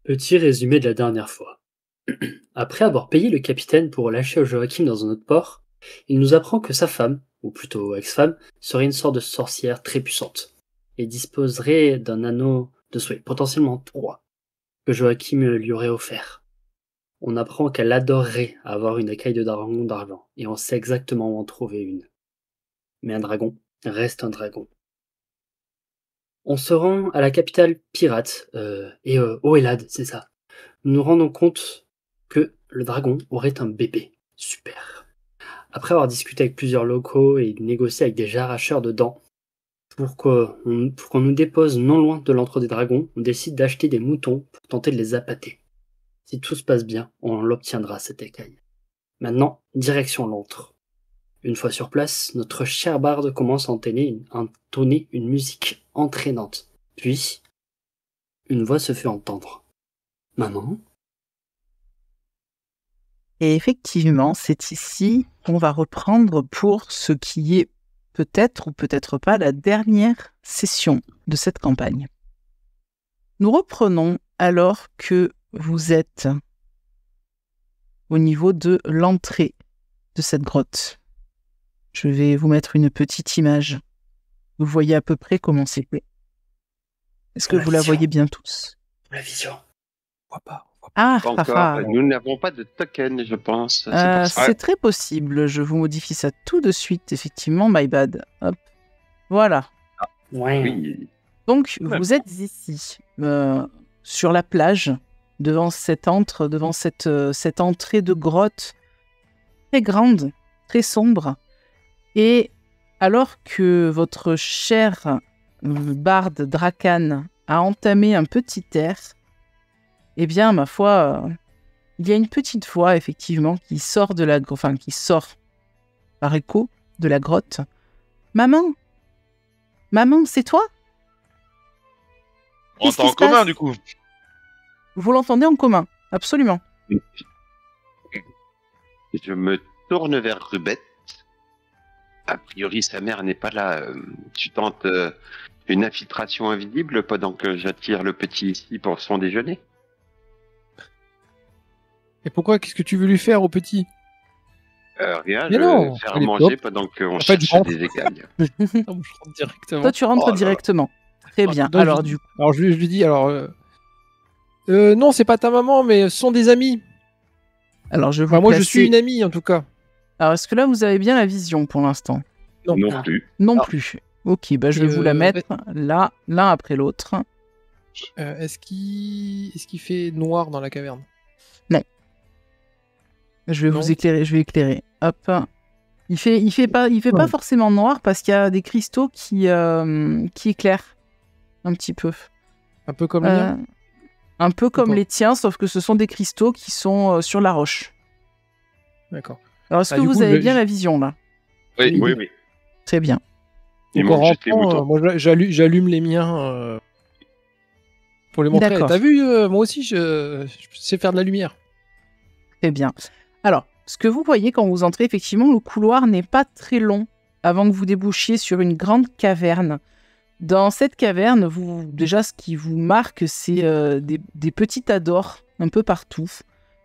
Petit résumé de la dernière fois. Après avoir payé le capitaine pour lâcher Joachim dans un autre port, il nous apprend que sa femme, ou plutôt ex-femme, serait une sorte de sorcière très puissante, et disposerait d'un anneau de souhait, potentiellement 3, que Joachim lui aurait offert. On apprend qu'elle adorerait avoir une écaille de dragon d'argent, et on sait exactement où en trouver une. Mais un dragon reste un dragon. On se rend à la capitale pirate, Oelad, c'est ça. Nous nous rendons compte que le dragon aurait un bébé. Super. Après avoir discuté avec plusieurs locaux et négocié avec des arracheurs de dents, pour qu'on nous dépose non loin de l'antre des dragons, on décide d'acheter des moutons pour tenter de les appâter. Si tout se passe bien, on l'obtiendra cette écaille. Maintenant, direction l'antre. Une fois sur place, notre cher barde commence à entonner une musique entraînante. Puis, une voix se fait entendre. Maman ? Et effectivement, c'est ici qu'on va reprendre pour ce qui est peut-être ou peut-être pas la dernière session de cette campagne. Nous reprenons alors que vous êtes au niveau de l'entrée de cette grotte. Je vais vous mettre une petite image. Vous voyez à peu près comment c'est fait. Est-ce que vous la voyez bien tous ? La vision. On voit pas. Ah, Pas encore. Nous n'avons pas de token, je pense. C'est pour ça. c'est très possible. Je vous modifie ça tout de suite, effectivement. My bad. Hop. Voilà. Ouais. Oui. Donc, vous êtes ici, sur la plage, devant cette entrée de grotte très grande, très sombre. Et alors que votre cher barde Drakan a entamé un petit air, eh bien, ma foi, il y a une petite voix, effectivement, qui sort qui sort par écho de la grotte. Maman, c'est toi ? On entend en commun, du coup. Vous l'entendez en commun, absolument. Je me tourne vers Rubette. A priori, sa mère n'est pas là. Tu tentes une infiltration invisible pendant que j'attire le petit ici pour son déjeuner. Et pourquoi ? Qu'est-ce que tu veux lui faire au petit ? Rien, Mais je non, vais faire il est manger top. pendant qu'on En fait, je cherche rentre. des écailles. Non, je rentre directement. Toi, tu rentres Oh là là. directement. Très bien. Donc, Alors, je lui dis, non, c'est pas ta maman, mais ce sont des amis. alors je vais vous Enfin, moi, je placer- suis une amie, en tout cas. Alors, est-ce que là, vous avez bien la vision pour l'instant ? Non plus. Non Ah. plus. Ok, je vais Et, vous la mettre là, l'un après l'autre. Est-ce qu'il fait noir dans la caverne ? Je vais Non. vous éclairer, je vais éclairer. Hop. Il fait pas forcément noir parce qu'il y a des cristaux qui éclairent un petit peu. Un peu comme le mien ? Un peu comme pas. les tiens, sauf que ce sont des cristaux qui sont sur la roche. D'accord. Alors, est-ce que Du vous coup, avez je- bien la vision là ? Oui. Oui. Très bien. Il Donc, en manque juste les rentrant, moutons. moi, j'allume les miens pour les montrer. D'accord. T'as vu, moi aussi, je sais faire de la lumière. Très bien. Alors, ce que vous voyez quand vous entrez, effectivement, le couloir n'est pas très long avant que vous débouchiez sur une grande caverne. Dans cette caverne, déjà, ce qui vous marque, c'est des petits tas d'or un peu partout.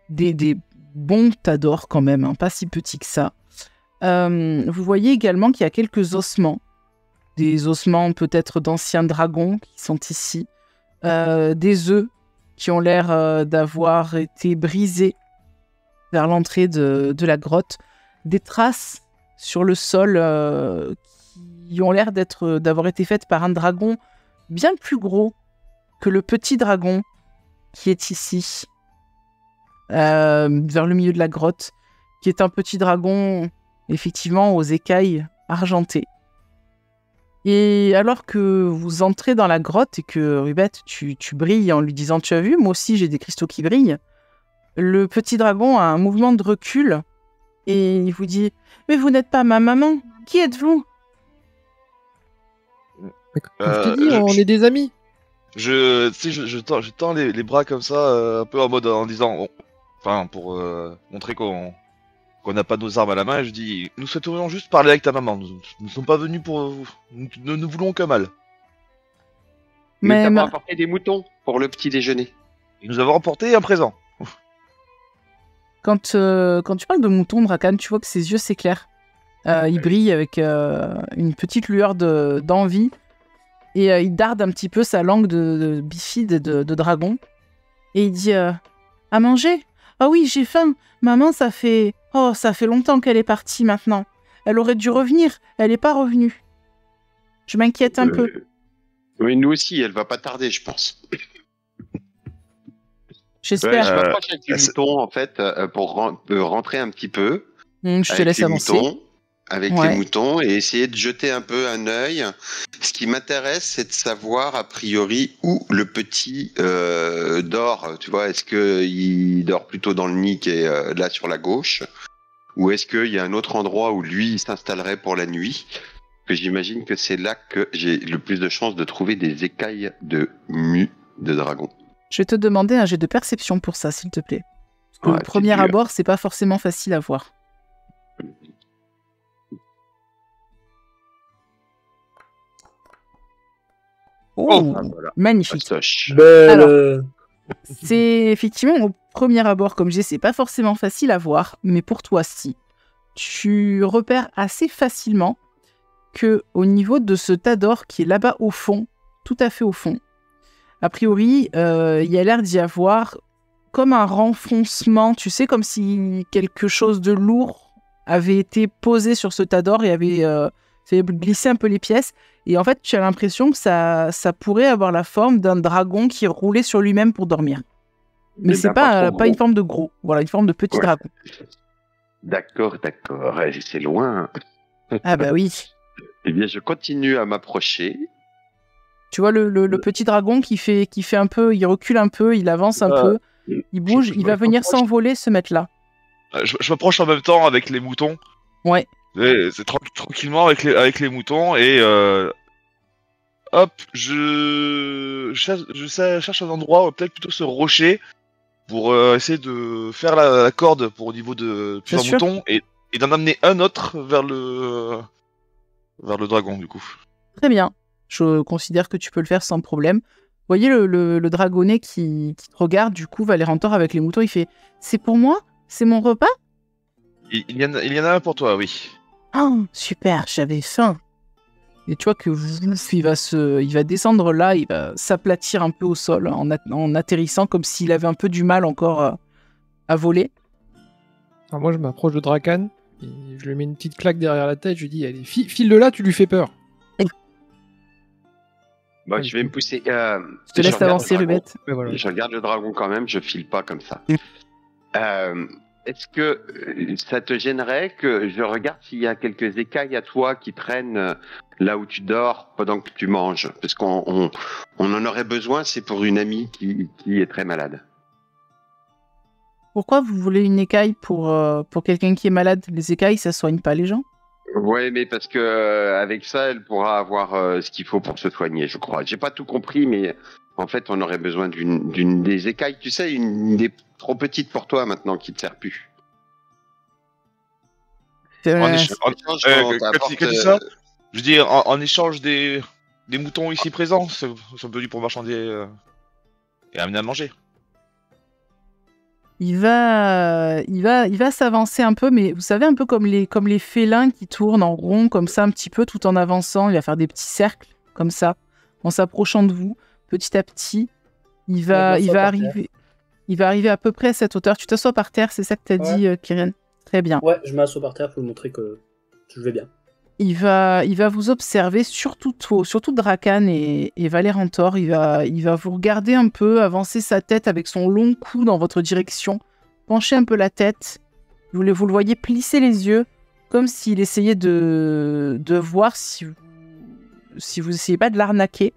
Des bons tas d'or quand même, hein, pas si petits que ça. Vous voyez également qu'il y a quelques ossements. Des ossements peut-être d'anciens dragons qui sont ici. Des œufs qui ont l'air d'avoir été brisés vers l'entrée de la grotte, des traces sur le sol qui ont l'air d'avoir été faites par un dragon bien plus gros que le petit dragon qui est ici, vers le milieu de la grotte, qui est un petit dragon, effectivement, aux écailles argentées. Et alors que vous entrez dans la grotte et que, Rubette, tu brilles en lui disant « Tu as vu, moi aussi j'ai des cristaux qui brillent », le petit dragon a un mouvement de recul et il vous dit « Mais vous n'êtes pas ma maman, qui êtes-vous » Comme je t'ai dit, on est des amis. Je tends les bras comme ça, un peu en mode en disant, bon, enfin pour montrer qu'on n'a pas nos armes à la main. Et je dis, nous souhaiterions juste parler avec ta maman. Nous ne sommes pas venus pour vous. Nous ne nous voulons que mal. Nous Mais t'avons ma- apporté des moutons pour le petit déjeuner. Et nous avons remporté un présent. Quand tu parles de mouton, Drakan, tu vois que ses yeux s'éclairent. Il brille avec une petite lueur d'envie. Et il darde un petit peu sa langue de bifide de dragon. Et il dit à manger. Ah oui, j'ai faim. Maman, ça fait longtemps qu'elle est partie maintenant. Elle aurait dû revenir. Elle n'est pas revenue. Je m'inquiète un peu. Oui, nous aussi, elle va pas tarder, je pense. J'espère. Je m'approche avec les moutons, en fait, pour rentrer un petit peu. Je te laisse avancer. Avec les moutons et essayer de jeter un peu un œil. Ce qui m'intéresse, c'est de savoir, a priori, où le petit dort. Tu vois, est-ce qu'il dort plutôt dans le nid qui est là sur la gauche, ou est-ce qu'il y a un autre endroit où lui il s'installerait pour la nuit? Que j'imagine que c'est là que j'ai le plus de chances de trouver des écailles de mue de dragon. Je vais te demander un jet de perception pour ça, s'il te plaît. Parce que au premier abord, c'est pas forcément facile à voir. Oh, voilà. Magnifique. Alors, c'est effectivement au premier abord, comme je dis, c'est pas forcément facile à voir, mais pour toi, si. Tu repères assez facilement que au niveau de ce tas d'or qui est là-bas au fond, tout à fait au fond, a priori, il y a l'air d'y avoir comme un renfoncement, tu sais, comme si quelque chose de lourd avait été posé sur ce tas d'or et avait fait glisser un peu les pièces. Et en fait, tu as l'impression que ça pourrait avoir la forme d'un dragon qui roulait sur lui-même pour dormir. Mais c'est pas une forme de gros. Voilà, une forme de petit dragon. D'accord. C'est loin. Ah bah oui. Eh bien, je continue à m'approcher. Tu vois le petit dragon qui fait un peu, il recule un peu, il avance un peu, il bouge, il va venir s'envoler, se mettre là. Je m'approche en même temps avec les moutons. Ouais. C'est tranquillement avec les moutons et hop, je cherche un endroit, peut-être plutôt ce rocher, pour essayer de faire la corde pour au niveau de plusieurs moutons et d'en amener un autre vers le dragon du coup. Très bien, je considère que tu peux le faire sans problème. Vous voyez le dragonnet qui te regarde, du coup, Valérantor avec les moutons, il fait « C'est pour moi? C'est mon repas ?» Il y en a un pour toi, oui. Oh, super, j'avais faim. Et tu vois que il va descendre là, il va s'aplatir un peu au sol en atterrissant comme s'il avait un peu du mal encore à voler. Alors moi, je m'approche de Drakan, et je lui mets une petite claque derrière la tête, je lui dis, allez, file de là, tu lui fais peur. Bah, je vais me pousser. Je te laisse avancer, Rubette. Voilà. Je regarde le dragon quand même, je file pas comme ça. Est-ce que ça te gênerait que je regarde s'il y a quelques écailles à toi qui traînent là où tu dors pendant que tu manges? Parce qu'on en aurait besoin, c'est pour une amie qui est très malade. Pourquoi vous voulez une écaille pour quelqu'un qui est malade? Les écailles, ça soigne pas les gens? Ouais, mais parce que avec ça, elle pourra avoir ce qu'il faut pour se soigner, je crois. J'ai pas tout compris, mais en fait, on aurait besoin d'une des écailles, tu sais, une des trop petites pour toi maintenant qui te sert plus. Quand tu dis ça, je veux dire, en échange des moutons ici présents, sont venus pour marchander et amener à manger. Il va s'avancer un peu, mais vous savez, un peu comme les félins qui tournent en rond, comme ça, un petit peu, tout en avançant. Il va faire des petits cercles, comme ça, en s'approchant de vous, petit à petit. Il va arriver à peu près à cette hauteur. Tu t'assois par terre, c'est ça que t'as dit, Kyrian? Très bien. Ouais, je m'assois par terre pour vous montrer que je vais bien. Il va vous observer, surtout Drakan et Valérantor. Il va vous regarder un peu, avancer sa tête avec son long cou dans votre direction, pencher un peu la tête. Vous le voyez plisser les yeux, comme s'il essayait de voir si vous essayez pas de l'arnaquer.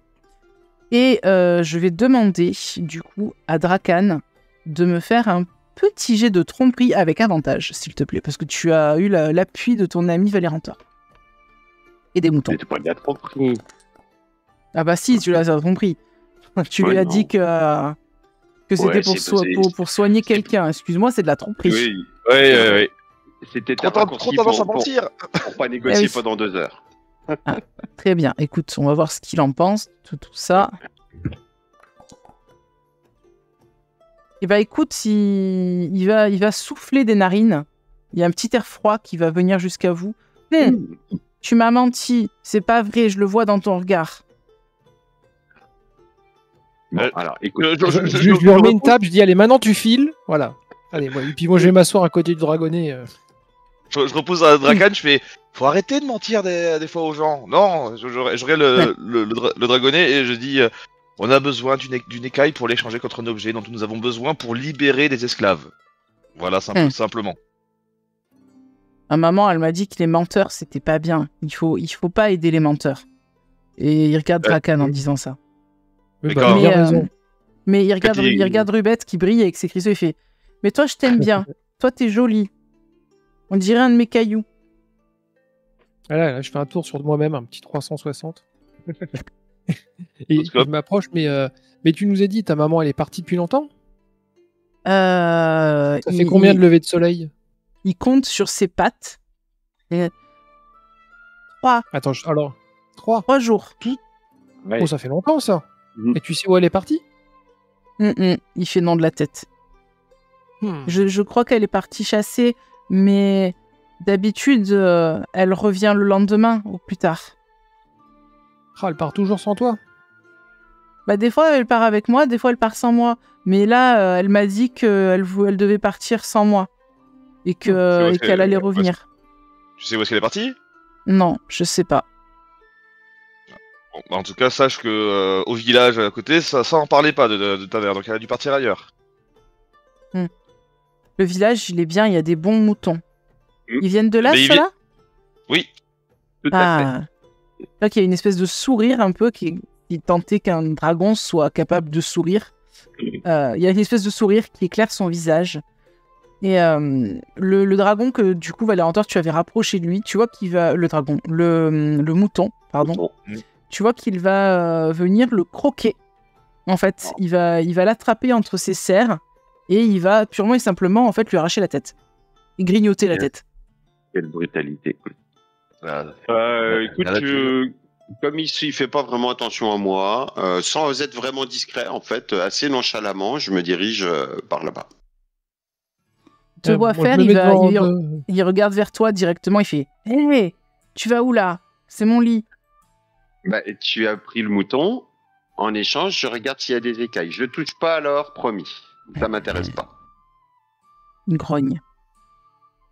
Et je vais demander, du coup, à Drakan de me faire un petit jet de tromperie avec avantage, s'il te plaît, parce que tu as eu l'appui de ton ami Valérantor. Et des moutons. Mais t'as pas bien compris. Ah bah si, tu l'as compris. Tu lui as dit que c'était pour soigner quelqu'un. Excuse-moi, c'est de la tromperie. Oui. C'était trop tendance à mentir. Pour pas négocier pendant 2 heures. Ah, très bien. Écoute, on va voir ce qu'il en pense de tout ça. Et bah écoute, il va souffler des narines. Il y a un petit air froid qui va venir jusqu'à vous. Tu m'as menti, c'est pas vrai, je le vois dans ton regard. Bon, alors, écoute, Je lui remets une tape, je dis allez, maintenant tu files. Voilà. Allez, et puis moi je vais m'asseoir à côté du dragonnet. Je repose à Drakan, je fais faut arrêter de mentir des fois aux gens. Non, je regarde le dragonnet et je dis on a besoin d'une écaille pour l'échanger contre un objet dont nous avons besoin pour libérer des esclaves. Voilà, simplement. Ma maman, elle m'a dit que les menteurs, c'était pas bien. Il faut pas aider les menteurs. Et il regarde Drakan en disant ça. Oui, D'accord. il a raison. Mais il regarde Rubette qui brille avec ses cristaux et fait « Mais toi, je t'aime bien. Toi, t'es jolie. On dirait un de mes cailloux. » Là, je fais un tour sur moi-même, un petit 360. Et je m'approche, mais tu nous as dit, ta maman, elle est partie depuis longtemps? Ça fait combien de levées de soleil? Il compte sur ses pattes. 3. Attends, alors, 3 jours. ouais. Oh, ça fait longtemps, ça. Mhm. Et tu sais où elle est partie? Il fait non de la tête. Je crois qu'elle est partie chasser, mais d'habitude, elle revient le lendemain ou plus tard. Ah, elle part toujours sans toi? Bah, des fois, elle part avec moi, des fois, elle part sans moi. Mais là, elle m'a dit qu'elle devait partir sans moi. Et qu'elle allait revenir. Tu sais où est-ce qu'elle est partie? Non, je sais pas. Bon, bah, en tout cas, sache que au village à côté, ça en parlait pas de ta mère, donc elle a dû partir ailleurs. Le village, il est bien, il y a des bons moutons. Ils viennent de là, Mais ceux-là? Oui. Tout à fait. Là, qu'il y a une espèce de sourire un peu qui tentait qu'un dragon soit capable de sourire. Il y a une espèce de sourire qui éclaire son visage. Et le dragon que du coup Valérantor tu avais rapproché de lui, tu vois qu'il va le mouton, pardon. Bon. Tu vois qu'il va venir le croquer. En fait, il va l'attraper entre ses serres et il va purement et simplement en fait lui arracher la tête et grignoter la tête. Quelle brutalité. Voilà. Écoute, comme il fait pas vraiment attention à moi, sans être vraiment discret, en fait, assez nonchalamment, je me dirige par là-bas. Te voit moi, faire, je me mets devant il regarde vers toi directement, il fait « Hé, tu vas où là? C'est mon lit. » Bah, tu as pris le mouton. En échange, je regarde s'il y a des écailles. Je touche pas alors, promis. Ça m'intéresse pas. Il grogne.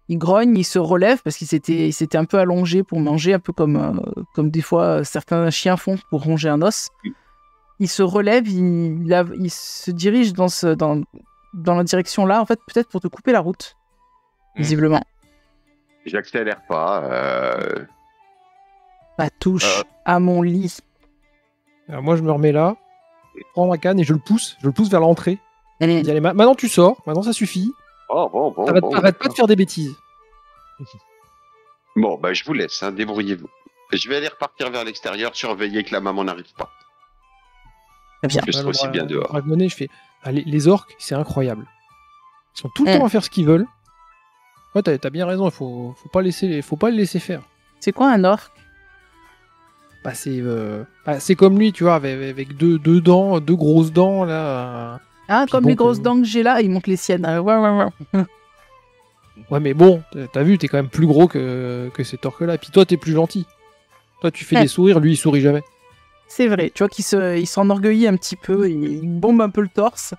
Il se relève parce qu'il s'était un peu allongé pour manger, un peu comme des fois certains chiens font pour ronger un os. Il se relève, il se dirige dans la direction là, en fait, peut-être pour te couper la route, visiblement. J'accélère pas. Bah, touche à mon lit. Alors moi, je me remets là, je prends la canne et je le pousse vers l'entrée. Je Allez. dis, allez, maintenant tu sors, maintenant ça suffit. Bon. Arrête pas de faire des bêtises. Bon, bah, je vous laisse, hein, débrouillez-vous. Je vais aller repartir vers l'extérieur, surveiller que la maman n'arrive pas. Très bien. Je serai aussi bien dehors. Dragonnet, je fais, allez, les orques, c'est incroyable. Ils sont tout le temps à faire ce qu'ils veulent. Ouais, t'as bien raison, faut pas les laisser faire. C'est quoi un orc? Bah, c'est comme lui, tu vois, avec deux dents, deux grosses dents, là. Ah, Puis comme bon, les grosses dents que j'ai là, il montre les siennes. Ouais. Ouais, mais bon, t'as vu, t'es quand même plus gros que cet orque-là. Et puis toi, t'es plus gentil. Toi, tu fais des sourires, lui, il sourit jamais. C'est vrai, tu vois qu'il s'enorgueillit un petit peu, il bombe un peu le torse.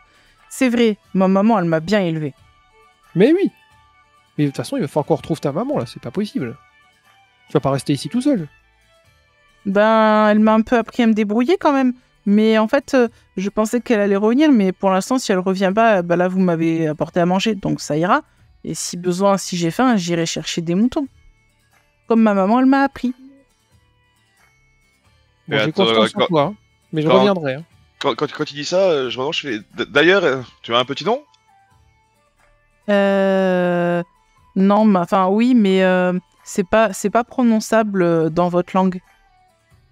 C'est vrai, ma maman, elle m'a bien élevé. Mais oui. Mais de toute façon, il va falloir qu'on retrouve ta maman, là, c'est pas possible. Tu vas pas rester ici tout seul. Ben, elle m'a un peu appris à me débrouiller quand même. Mais en fait, je pensais qu'elle allait revenir, mais pour l'instant, si elle revient pas, bah là, vous m'avez apporté à manger, donc ça ira. Et si besoin, si j'ai faim, j'irai chercher des moutons. Comme ma maman, elle m'a appris. Bon, j'ai confiance en toi, hein, mais je reviendrai. Hein. Quand tu dis ça, je fais. D'ailleurs, tu as un petit nom? Non, enfin oui, mais c'est pas prononçable dans votre langue.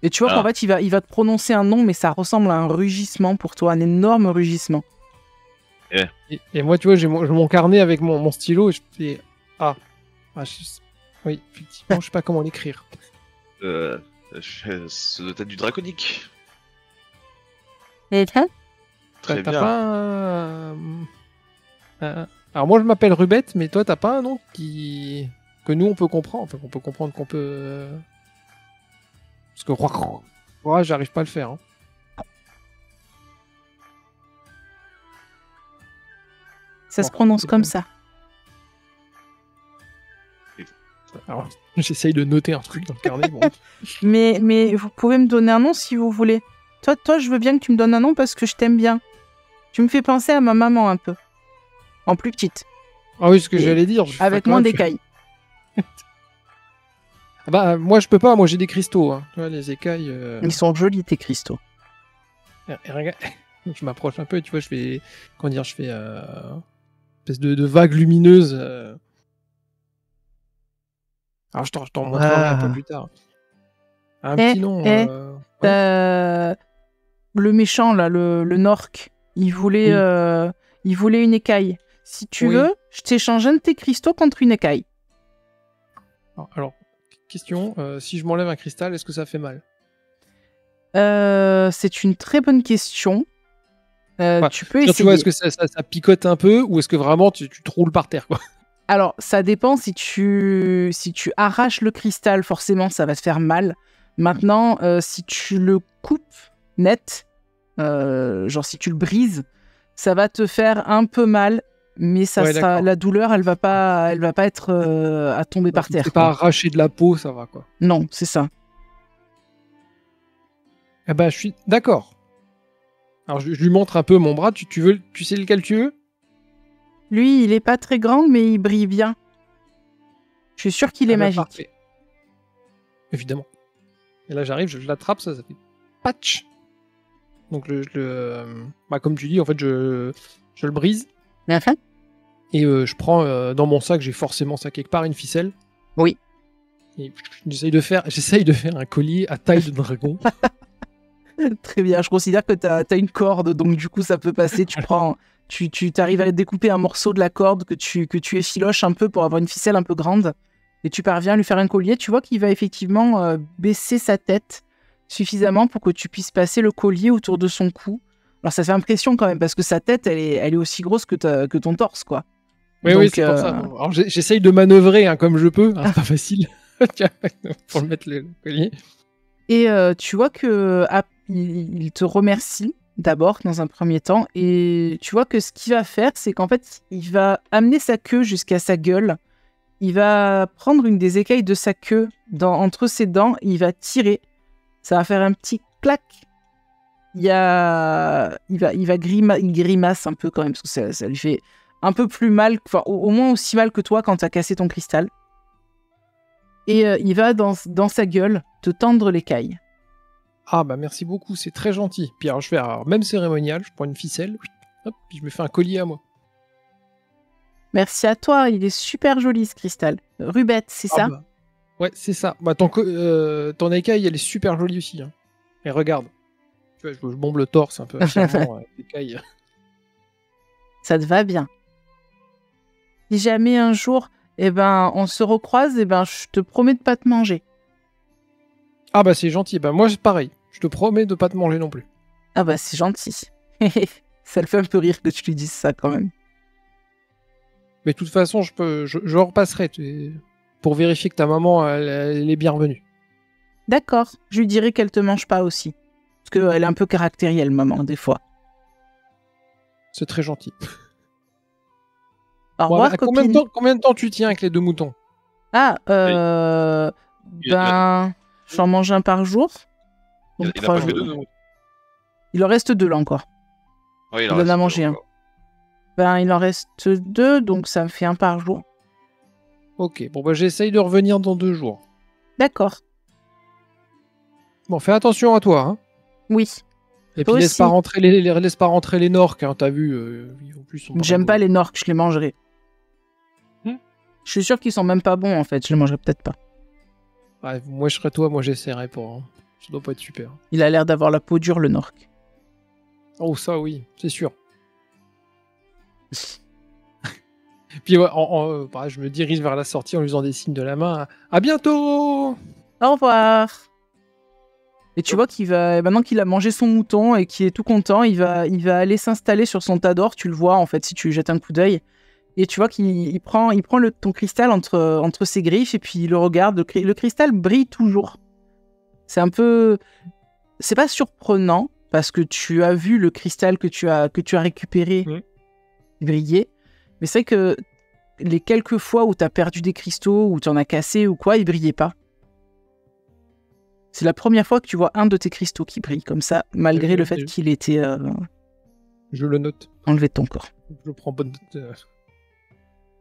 Et tu vois qu'en fait, il va te prononcer un nom, mais ça ressemble à un rugissement pour toi, un énorme rugissement. Et moi, tu vois, j'ai mon carnet avec mon stylo, et je fais... Oui, effectivement, je sais pas comment l'écrire. Ça doit être du draconique. Et Très T'as bien. pas Alors moi je m'appelle Rubette, mais toi t'as pas un nom que nous on peut comprendre, enfin qu'on peut comprendre qu'on peut... Parce que ouais, j'arrive pas à le faire. Hein. Ça se prononce comme ça. Alors, j'essaye de noter un truc dans le carnet. Bon. Mais vous pouvez me donner un nom si vous voulez. Toi, je veux bien que tu me donnes un nom parce que je t'aime bien. Tu me fais penser à ma maman un peu. En plus petite. Ah oui, ce que j'allais dire. Avec moins d'écailles. Bah, moi je peux pas, moi j'ai des cristaux. Hein. Tu vois, les écailles. Ils sont jolis tes cristaux. Et regarde, je m'approche un peu et tu vois, je fais. Comment dire, je fais. Une espèce de vague lumineuse. Alors je t'en montrerai un peu plus tard. Un petit nom. Le méchant là, le Nork, il voulait une écaille. Si tu veux, je t'échange un de tes cristaux contre une écaille. Alors, question, si je m'enlève un cristal, est-ce que ça fait mal? C'est une très bonne question. Tu peux essayer. Tu vois, est-ce que ça picote un peu ou est-ce que vraiment tu te roules par terre quoi? Alors, ça dépend. Si tu arraches le cristal, forcément, ça va te faire mal. Maintenant, si tu le coupes net, genre si tu le brises, ça va te faire un peu mal, mais la douleur, elle va pas être à tomber par terre. C'est pas arracher de la peau, ça va quoi. Non, c'est ça. Eh ben, je suis d'accord. Alors, je lui montre un peu mon bras. Tu sais lequel tu veux? Lui, il est pas très grand, mais il brille bien. Je suis sûr qu'il est magique. Parfait. Évidemment. Et là, j'arrive, je l'attrape, ça fait patch. Donc, comme tu dis, en fait, je le brise. Bien fait. Et je prends dans mon sac, j'ai forcément ça quelque part, une ficelle. Oui. Et j'essaye de faire un collier à taille de dragon. Très bien, je considère que t'as une corde, donc du coup, ça peut passer. Tu t'arrives à découper un morceau de la corde que tu effiloches un peu pour avoir une ficelle un peu grande. Et tu parviens à lui faire un collier. Tu vois qu'il va effectivement baisser sa tête suffisamment pour que tu puisses passer le collier autour de son cou. Alors ça fait impression quand même, parce que sa tête, elle est aussi grosse que ton torse, quoi. Oui, c'est pour ça. Alors j'essaye de manœuvrer comme je peux. C'est pas facile pour le mettre le collier. Et tu vois que il te remercie d'abord dans un premier temps. Et tu vois que ce qu'il va faire, c'est qu'en fait, il va amener sa queue jusqu'à sa gueule. Il va prendre une des écailles de sa queue entre ses dents. Et il va tirer. Ça va faire un petit clac. Il grimace un peu quand même, parce que ça lui fait un peu plus mal, enfin au moins aussi mal que toi quand t'as cassé ton cristal. Et il va dans sa gueule te tendre l'écaille. Ah bah merci beaucoup, c'est très gentil. Puis alors je fais même cérémonial, je prends une ficelle, hop, puis je me fais un collier à moi. Merci à toi, il est super joli ce cristal. Rubette, c'est ça? Bah. Ouais, c'est ça. Bah ton écaille, elle est super jolie aussi. Hein. Et regarde. Tu vois, je bombe le torse un peu fièrement avec l'écaille. Ça te va bien. Si jamais un jour, on se recroise, je te promets de pas te manger. Ah bah c'est gentil. Bah moi c'est pareil. Je te promets de pas te manger non plus. Ah bah c'est gentil. Ça le fait un peu rire que tu lui dises ça quand même. Mais de toute façon, je repasserai pour vérifier que ta maman elle est bien revenue. D'accord. Je lui dirai qu'elle te mange pas aussi. Parce qu'elle est un peu caractérielle, maman, des fois. C'est très gentil. Au revoir, combien de temps tu tiens avec les 2 moutons? Ah, j'en mange un par jour. Donc il a pas que 2 moutons. Il en reste 2 là encore. Oui, il en a mangé un. Il en reste 2, donc ça me fait un par jour. Ok, bon bah j'essaye de revenir dans 2 jours. D'accord. Bon, fais attention à toi, hein. Oui. Et puis laisse pas rentrer les Norks, hein, t'as vu. En plus, j'aime pas les Norks, je les mangerai. Je suis sûr qu'ils sont même pas bons en fait, je les mangerai peut-être pas. Ouais, moi je serais toi, moi j'essaierais pour. Hein. Ça doit pas être super. Il a l'air d'avoir la peau dure, le Nork. Oh ça oui, c'est sûr. Puis ouais, je me dirige vers la sortie en lui faisant des signes de la main. À bientôt. Au revoir. Et tu vois qu'il va, maintenant qu'il a mangé son mouton et qu'il est tout content, il va aller s'installer sur son tas d'or. Tu le vois, en fait, si tu lui jettes un coup d'œil. Et tu vois qu'il prend ton cristal entre ses griffes et puis il le regarde. Le cristal brille toujours. C'est un peu... C'est pas surprenant parce que tu as vu le cristal que tu as récupéré briller. Mais c'est vrai que les quelques fois où tu as perdu des cristaux, ou tu en as cassé ou quoi, il brillait pas. C'est la première fois que tu vois un de tes cristaux qui brille comme ça, malgré le fait qu'il était Je le note. enlevé de ton corps. Je prends bonne note.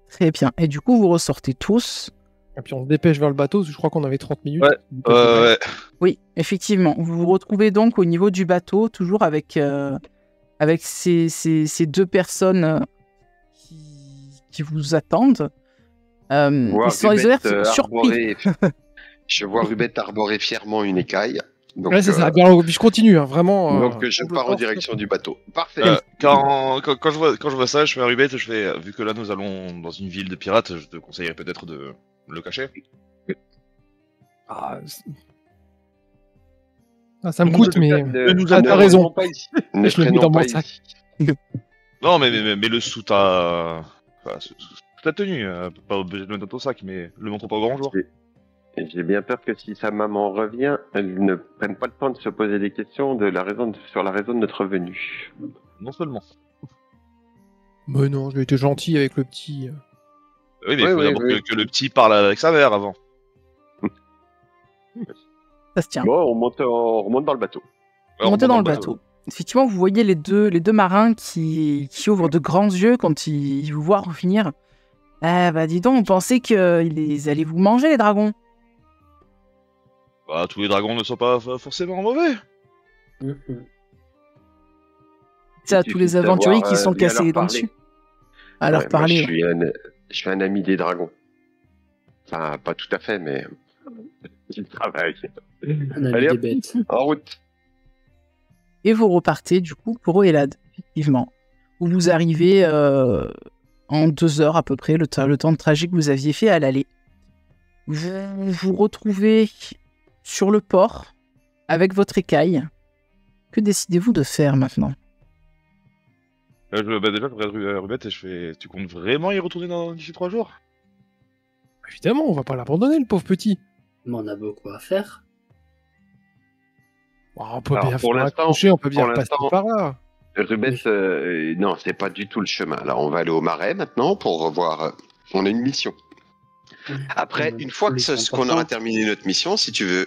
Très bien. Et du coup, vous ressortez tous. Et puis on se dépêche vers le bateau, parce que je crois qu'on avait 30 minutes. Ouais. Oui, effectivement. Vous vous retrouvez donc au niveau du bateau, toujours avec ces deux personnes qui vous attendent. Ils ont l'air surpris. Je vois Rubette arborer fièrement une écaille. Donc, ouais, c'est ça. Bien, je continue, hein, vraiment. Donc je pars en direction du bateau. Parfait. Quand je vois ça, je fais à Rubette, je fais, vu que là nous allons dans une ville de pirates, je te conseillerais peut-être de le cacher. Ça me coûte, mais t'as raison. Je le mets dans mon sac. Non, mais le sous ta tenue, pas obligé de le mettre dans ton sac, mais le montre pas au grand jour. J'ai bien peur que si sa maman revient, elle ne prenne pas le temps de se poser des questions sur la raison de notre venue. Non seulement. Mais non, j'ai été gentil avec le petit. Oui, mais il faut d'abord que le petit parle avec sa mère avant. Ça se tient. Bon, on remonte dans le bateau. Vous montez dans le bateau. Effectivement, vous voyez les deux marins qui ouvrent de grands yeux quand ils vous voient revenir. Ah bah dis donc, on pensait qu'ils allaient vous manger, les dragons. Bah, tous les dragons ne sont pas forcément mauvais. Ça, tous les aventuriers qui sont cassés les dents dessus. À leur parler. Je suis un ami des dragons. Enfin, pas tout à fait, mais il travaille. Allez, des bêtes. En route. Et vous repartez du coup pour Oelad, effectivement. Où vous arrivez en 2 heures à peu près, le temps de trajet que vous aviez fait à l'aller. Vous vous retrouvez sur le port avec votre écaille. Que décidez-vous de faire maintenant ? Déjà, je regarde Rubette et je fais, tu comptes vraiment y retourner d'ici 3 jours ? Évidemment, on va pas l'abandonner, le pauvre petit. Mais on a beaucoup à faire. On peut bien faire un crochet, on peut bien passer par là. Rubette, non, c'est pas du tout le chemin. Là, on va aller au marais maintenant pour voir. On a une mission. Après, une fois qu'on aura terminé notre mission, si tu veux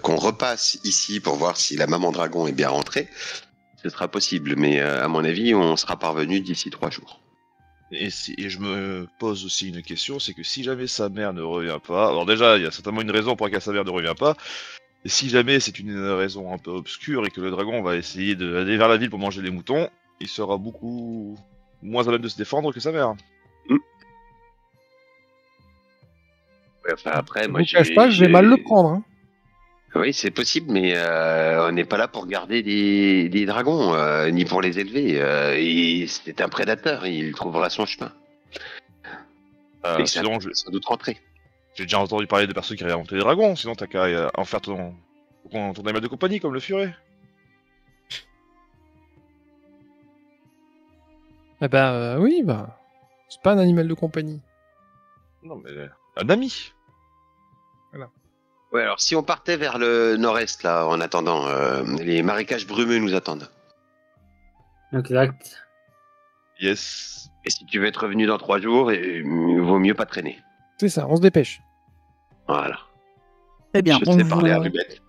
qu'on repasse ici pour voir si la maman dragon est bien rentrée, ce sera possible. Mais à mon avis, on sera parvenu d'ici 3 jours. Et je me pose aussi une question, c'est que si jamais sa mère ne revient pas... Alors déjà, il y a certainement une raison pour laquelle sa mère ne revient pas. Et si jamais c'est une raison un peu obscure et que le dragon va essayer d'aller vers la ville pour manger les moutons, il sera beaucoup moins à même de se défendre que sa mère. Enfin, après, moi, je ne cache pas, je vais mal le prendre. Hein. Oui, c'est possible, mais on n'est pas là pour garder des dragons, ni pour les élever. C'est un prédateur, il trouvera son chemin. Et sinon, je vais sans doute rentrer. J'ai déjà entendu parler de personnes qui avaient inventé les dragons, sinon t'as qu'à en faire ton animal de compagnie, comme le furet. Eh ben, oui, bah... C'est pas un animal de compagnie. Non, mais... un ami. Voilà. Ouais, alors si on partait vers le nord-est, là, en attendant, les marécages brumeux nous attendent. Exact. Yes. Et si tu veux être revenu dans 3 jours, il vaut mieux pas traîner. C'est ça, on se dépêche. Voilà. Très bien. Je sais parler à Rubette.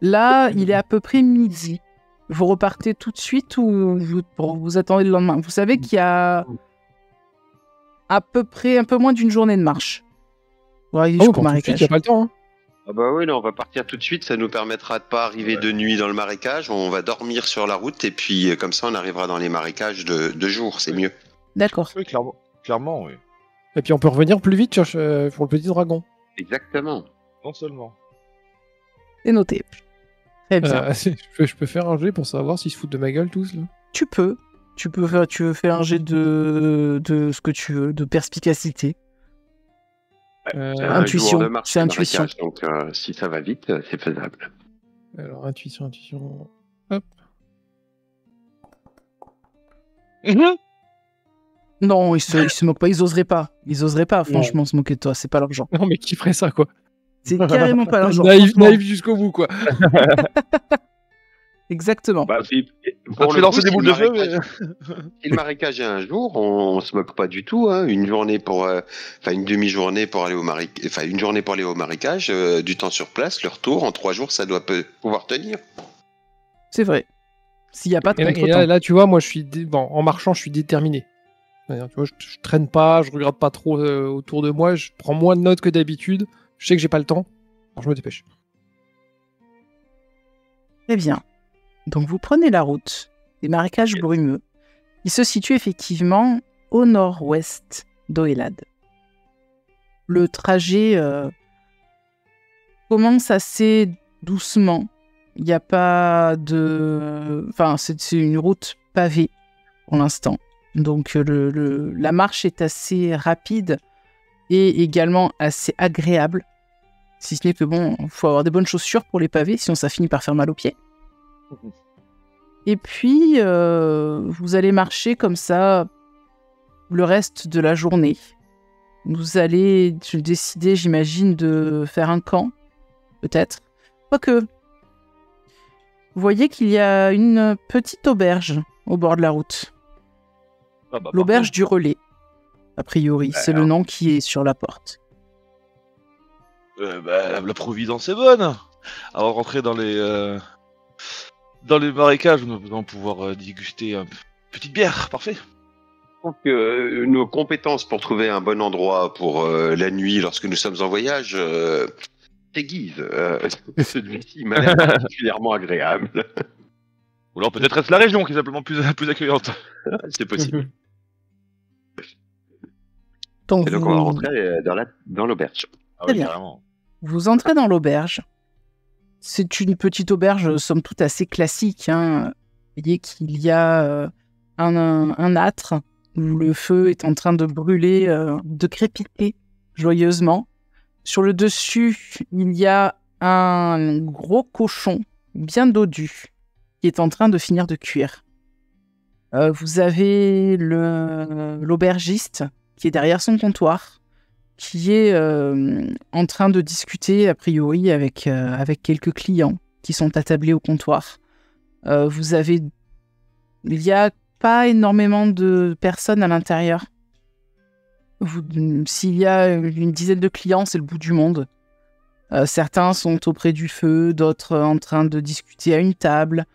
Là, il est à peu près midi. Vous repartez tout de suite ou vous attendez le lendemain ? Vous savez qu'il y a à peu près un peu moins d'une journée de marche. Pour arriver jusqu'au marécage. Il n'y a pas le temps. Hein. Ah bah oui, là, on va partir tout de suite. Ça nous permettra de pas arriver de nuit dans le marécage. On va dormir sur la route et puis comme ça, on arrivera dans les marécages de jour. C'est mieux. D'accord. Oui, clairement, oui. Et puis on peut revenir plus vite pour le petit dragon. Exactement. Non seulement. C'est noté. Très bien. Je peux faire un jet pour savoir s'ils se foutent de ma gueule tous là. Tu peux faire un jet de ce que tu veux, de perspicacité. Ouais, intuition. C'est intuition. Donc si ça va vite, c'est faisable. Alors, intuition. Hop. Non, ils se moquent pas, ils oseraient pas. Ils oseraient pas, franchement, se moquer de toi, c'est pas leur genre. Non, mais qui ferait ça, quoi? C'est carrément pas leur genre. Naïf jusqu'au bout, quoi. Exactement. Bah, Tu fais lancer des boules de feu, mais... Si le marécage est un jour, on se moque pas du tout. Hein. Une journée une demi-journée pour aller au marécage, enfin une journée pour aller au marécage, du temps sur place, le retour en 3 jours, ça doit pouvoir tenir. C'est vrai. S'il n'y a pas de Et contretemps. là, tu vois, moi, en marchant, je suis déterminé. C'est-à-dire, tu vois, je traîne pas, je regarde pas trop autour de moi, je prends moins de notes que d'habitude. Je sais que j'ai pas le temps, alors je me dépêche. Très bien. Donc vous prenez la route des marécages brumeux. Il se situe effectivement au nord-ouest d'Oelad. Le trajet commence assez doucement. Il n'y a pas de... Enfin, c'est une route pavée pour l'instant. Donc la marche est assez rapide et également assez agréable. Si ce n'est que bon, il faut avoir des bonnes chaussures pour les pavés, sinon ça finit par faire mal aux pieds. Et puis, vous allez marcher comme ça le reste de la journée. Vous allez décider, j'imagine, de faire un camp, peut-être. Quoique, vous voyez qu'il y a une petite auberge au bord de la route. Ah bah, L'auberge du Relais, a priori. C'est le nom qui est sur la porte. La providence est bonne. Alors rentrer dans les marécages, nous allons pouvoir déguster une petite bière, parfait. Donc, nos compétences pour trouver un bon endroit pour la nuit lorsque nous sommes en voyage s'aiguisent. Celui-ci m'a l'air particulièrement agréable. Ou alors peut-être est-ce la région qui est simplement plus accueillante. C'est possible. Donc, Et donc, on va rentrer dans l'auberge. Ah Très oui, bien. carrément. Vous entrez dans l'auberge. C'est une petite auberge, somme toute, assez classique. Hein. Vous voyez qu'il y a un âtre où le feu est en train de brûler, de crépiter joyeusement. Sur le dessus, il y a un gros cochon bien dodu qui est en train de finir de cuire. Vous avez l'aubergiste qui est derrière son comptoir, qui est en train de discuter, a priori, avec quelques clients qui sont attablés au comptoir. Il n'y a pas énormément de personnes à l'intérieur. S'il y a une dizaine de clients, c'est le bout du monde. Certains sont auprès du feu, d'autres en train de discuter à une table.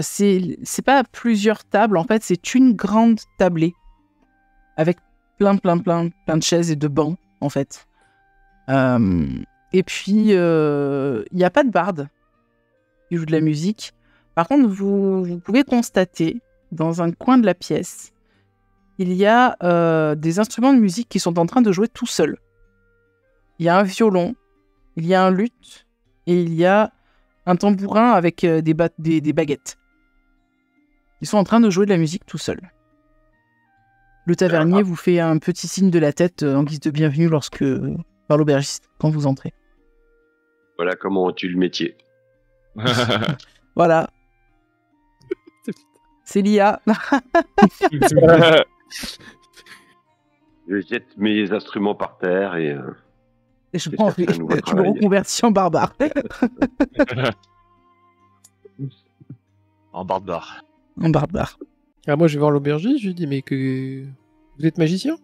C'est pas plusieurs tables, en fait, c'est une grande tablée avec plein de chaises et de bancs, en fait. Et puis, il n'y a pas de barde qui joue de la musique. Par contre, vous pouvez constater, dans un coin de la pièce, il y a des instruments de musique qui sont en train de jouer tout seuls. Il y a un violon, il y a un luth, et il y a un tambourin avec des baguettes. Ils sont en train de jouer de la musique tout seuls. Le tavernier vous fait un petit signe de la tête en guise de bienvenue par l'aubergiste quand vous entrez. Voilà comment on tue le métier. Voilà. C'est l'IA. Je jette mes instruments par terre et Je c'est un nouveau me travail. reconvertis en barbare. En barbare. En barbare. Ah, moi, je vais voir l'aubergiste, je lui dis, mais que vous êtes magicien?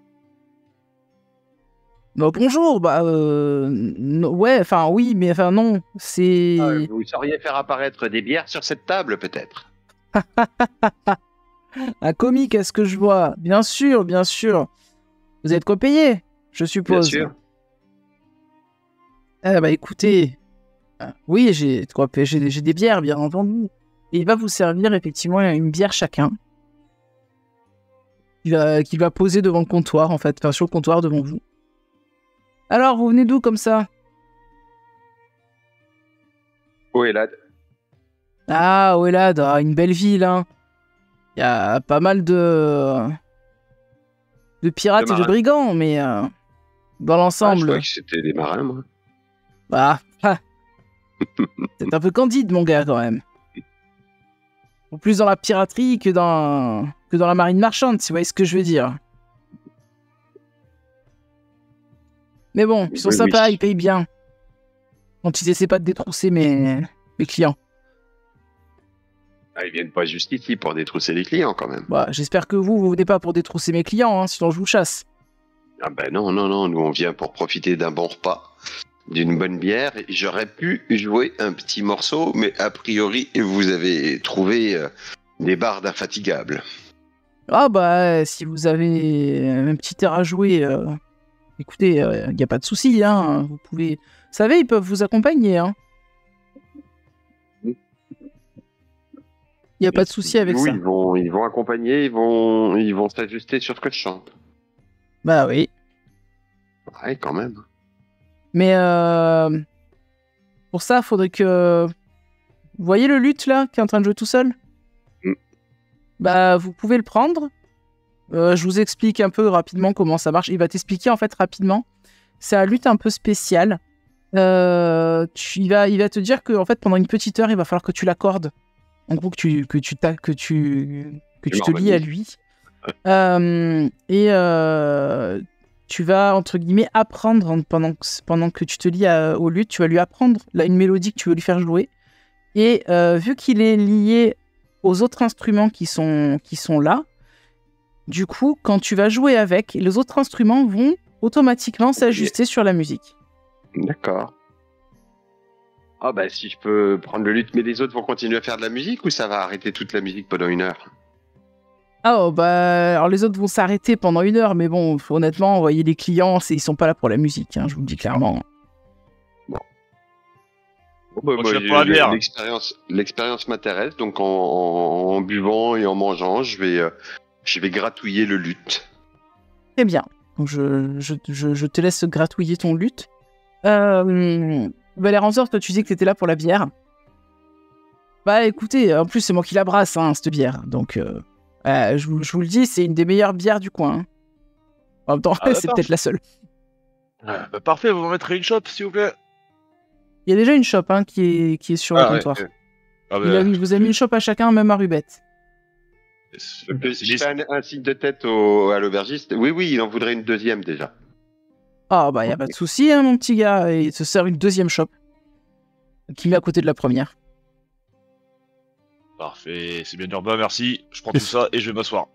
Non, bonjour, ouais, enfin oui, mais enfin non, c'est... Vous sauriez faire apparaître des bières sur cette table, peut-être? Un comique, est-ce que je vois? Bien sûr, bien sûr. Vous êtes quoi payé, je suppose. Bien sûr. Écoutez, oui, j'ai des bières, bien entendu. Et il va vous servir effectivement une bière chacun. Qu'il va poser devant le comptoir, en fait, enfin sur le comptoir devant vous. Alors, vous venez d'où comme ça? Oelad. Ah, Oelad, une belle ville, hein. Il y a pas mal de pirates et de brigands, mais dans Je l'ensemble... croyais que c'était des marins, moi. Bah, C'est un peu candide, mon gars, quand même. Plus dans la piraterie que dans la marine marchande, si vous voyez ce que je veux dire. Mais bon, ils sont sympas, ils payent bien. Quand ils essaient pas de détrousser mes clients. Ah, ils viennent pas juste ici pour détrousser les clients, quand même. Bah, j'espère que vous venez pas pour détrousser mes clients, hein, sinon je vous chasse. Ah ben non, nous on vient pour profiter d'un bon repas, d'une bonne bière. J'aurais pu jouer un petit morceau, mais a priori, vous avez trouvé des bardes infatigables. Ah bah, si vous avez un petit air à jouer, écoutez, il n'y a pas de souci, hein, vous pouvez... Vous savez, ils peuvent vous accompagner, hein. Il n'y a pas de souci avec ça. Ils vont accompagner, ils vont s'ajuster sur ce que je chante. Bah oui. Ouais, quand même. Mais pour ça, il faudrait que... Vous voyez le luth, là, qui est en train de jouer tout seul? Bah, vous pouvez le prendre. Je vous explique un peu rapidement comment ça marche. Il va t'expliquer, en fait, rapidement. C'est un luth un peu spécial. Il va te dire que, en fait, pendant une petite heure, il va falloir que tu l'accordes. En gros, que tu te lies à lui. Tu vas, entre guillemets, apprendre pendant que tu te lies au luth, tu vas lui apprendre une mélodie que tu veux lui faire jouer. Et vu qu'il est lié aux autres instruments qui sont là, du coup, quand tu vas jouer avec, les autres instruments vont automatiquement s'ajuster sur la musique. D'accord. Ah bah si je peux prendre le luth, mais les autres vont continuer à faire de la musique ou ça va arrêter toute la musique pendant 1 heure? Ah bah alors les autres vont s'arrêter pendant 1 heure, mais bon, honnêtement, vous voyez les clients, ils sont pas là pour la musique, hein, je vous le dis clairement. Bon bah, l'expérience m'intéresse, donc en buvant et en mangeant, je vais gratouiller le luth. Très bien. Donc je te laisse gratouiller ton luth. Valère-Ansor, toi tu disais que t'étais là pour la bière. Bah écoutez, en plus c'est moi qui la brasse, hein, cette bière. Donc je vous le dis, c'est une des meilleures bières du coin. Hein. En même temps, c'est peut-être la seule. Bah parfait, vous m'en mettrez une shot, s'il vous plaît. Il y a déjà une shop hein, qui est sur le comptoir. Il vous a mis une shop à chacun, même à Rubette. Je fais un signe de tête à l'aubergiste. Oui, il en voudrait une deuxième déjà. Ah bah y a pas de souci, hein, mon petit gars. Il se sert une deuxième shop qui met à côté de la première. Parfait, c'est bien urbain, merci. Je prends tout ça et je vais m'asseoir.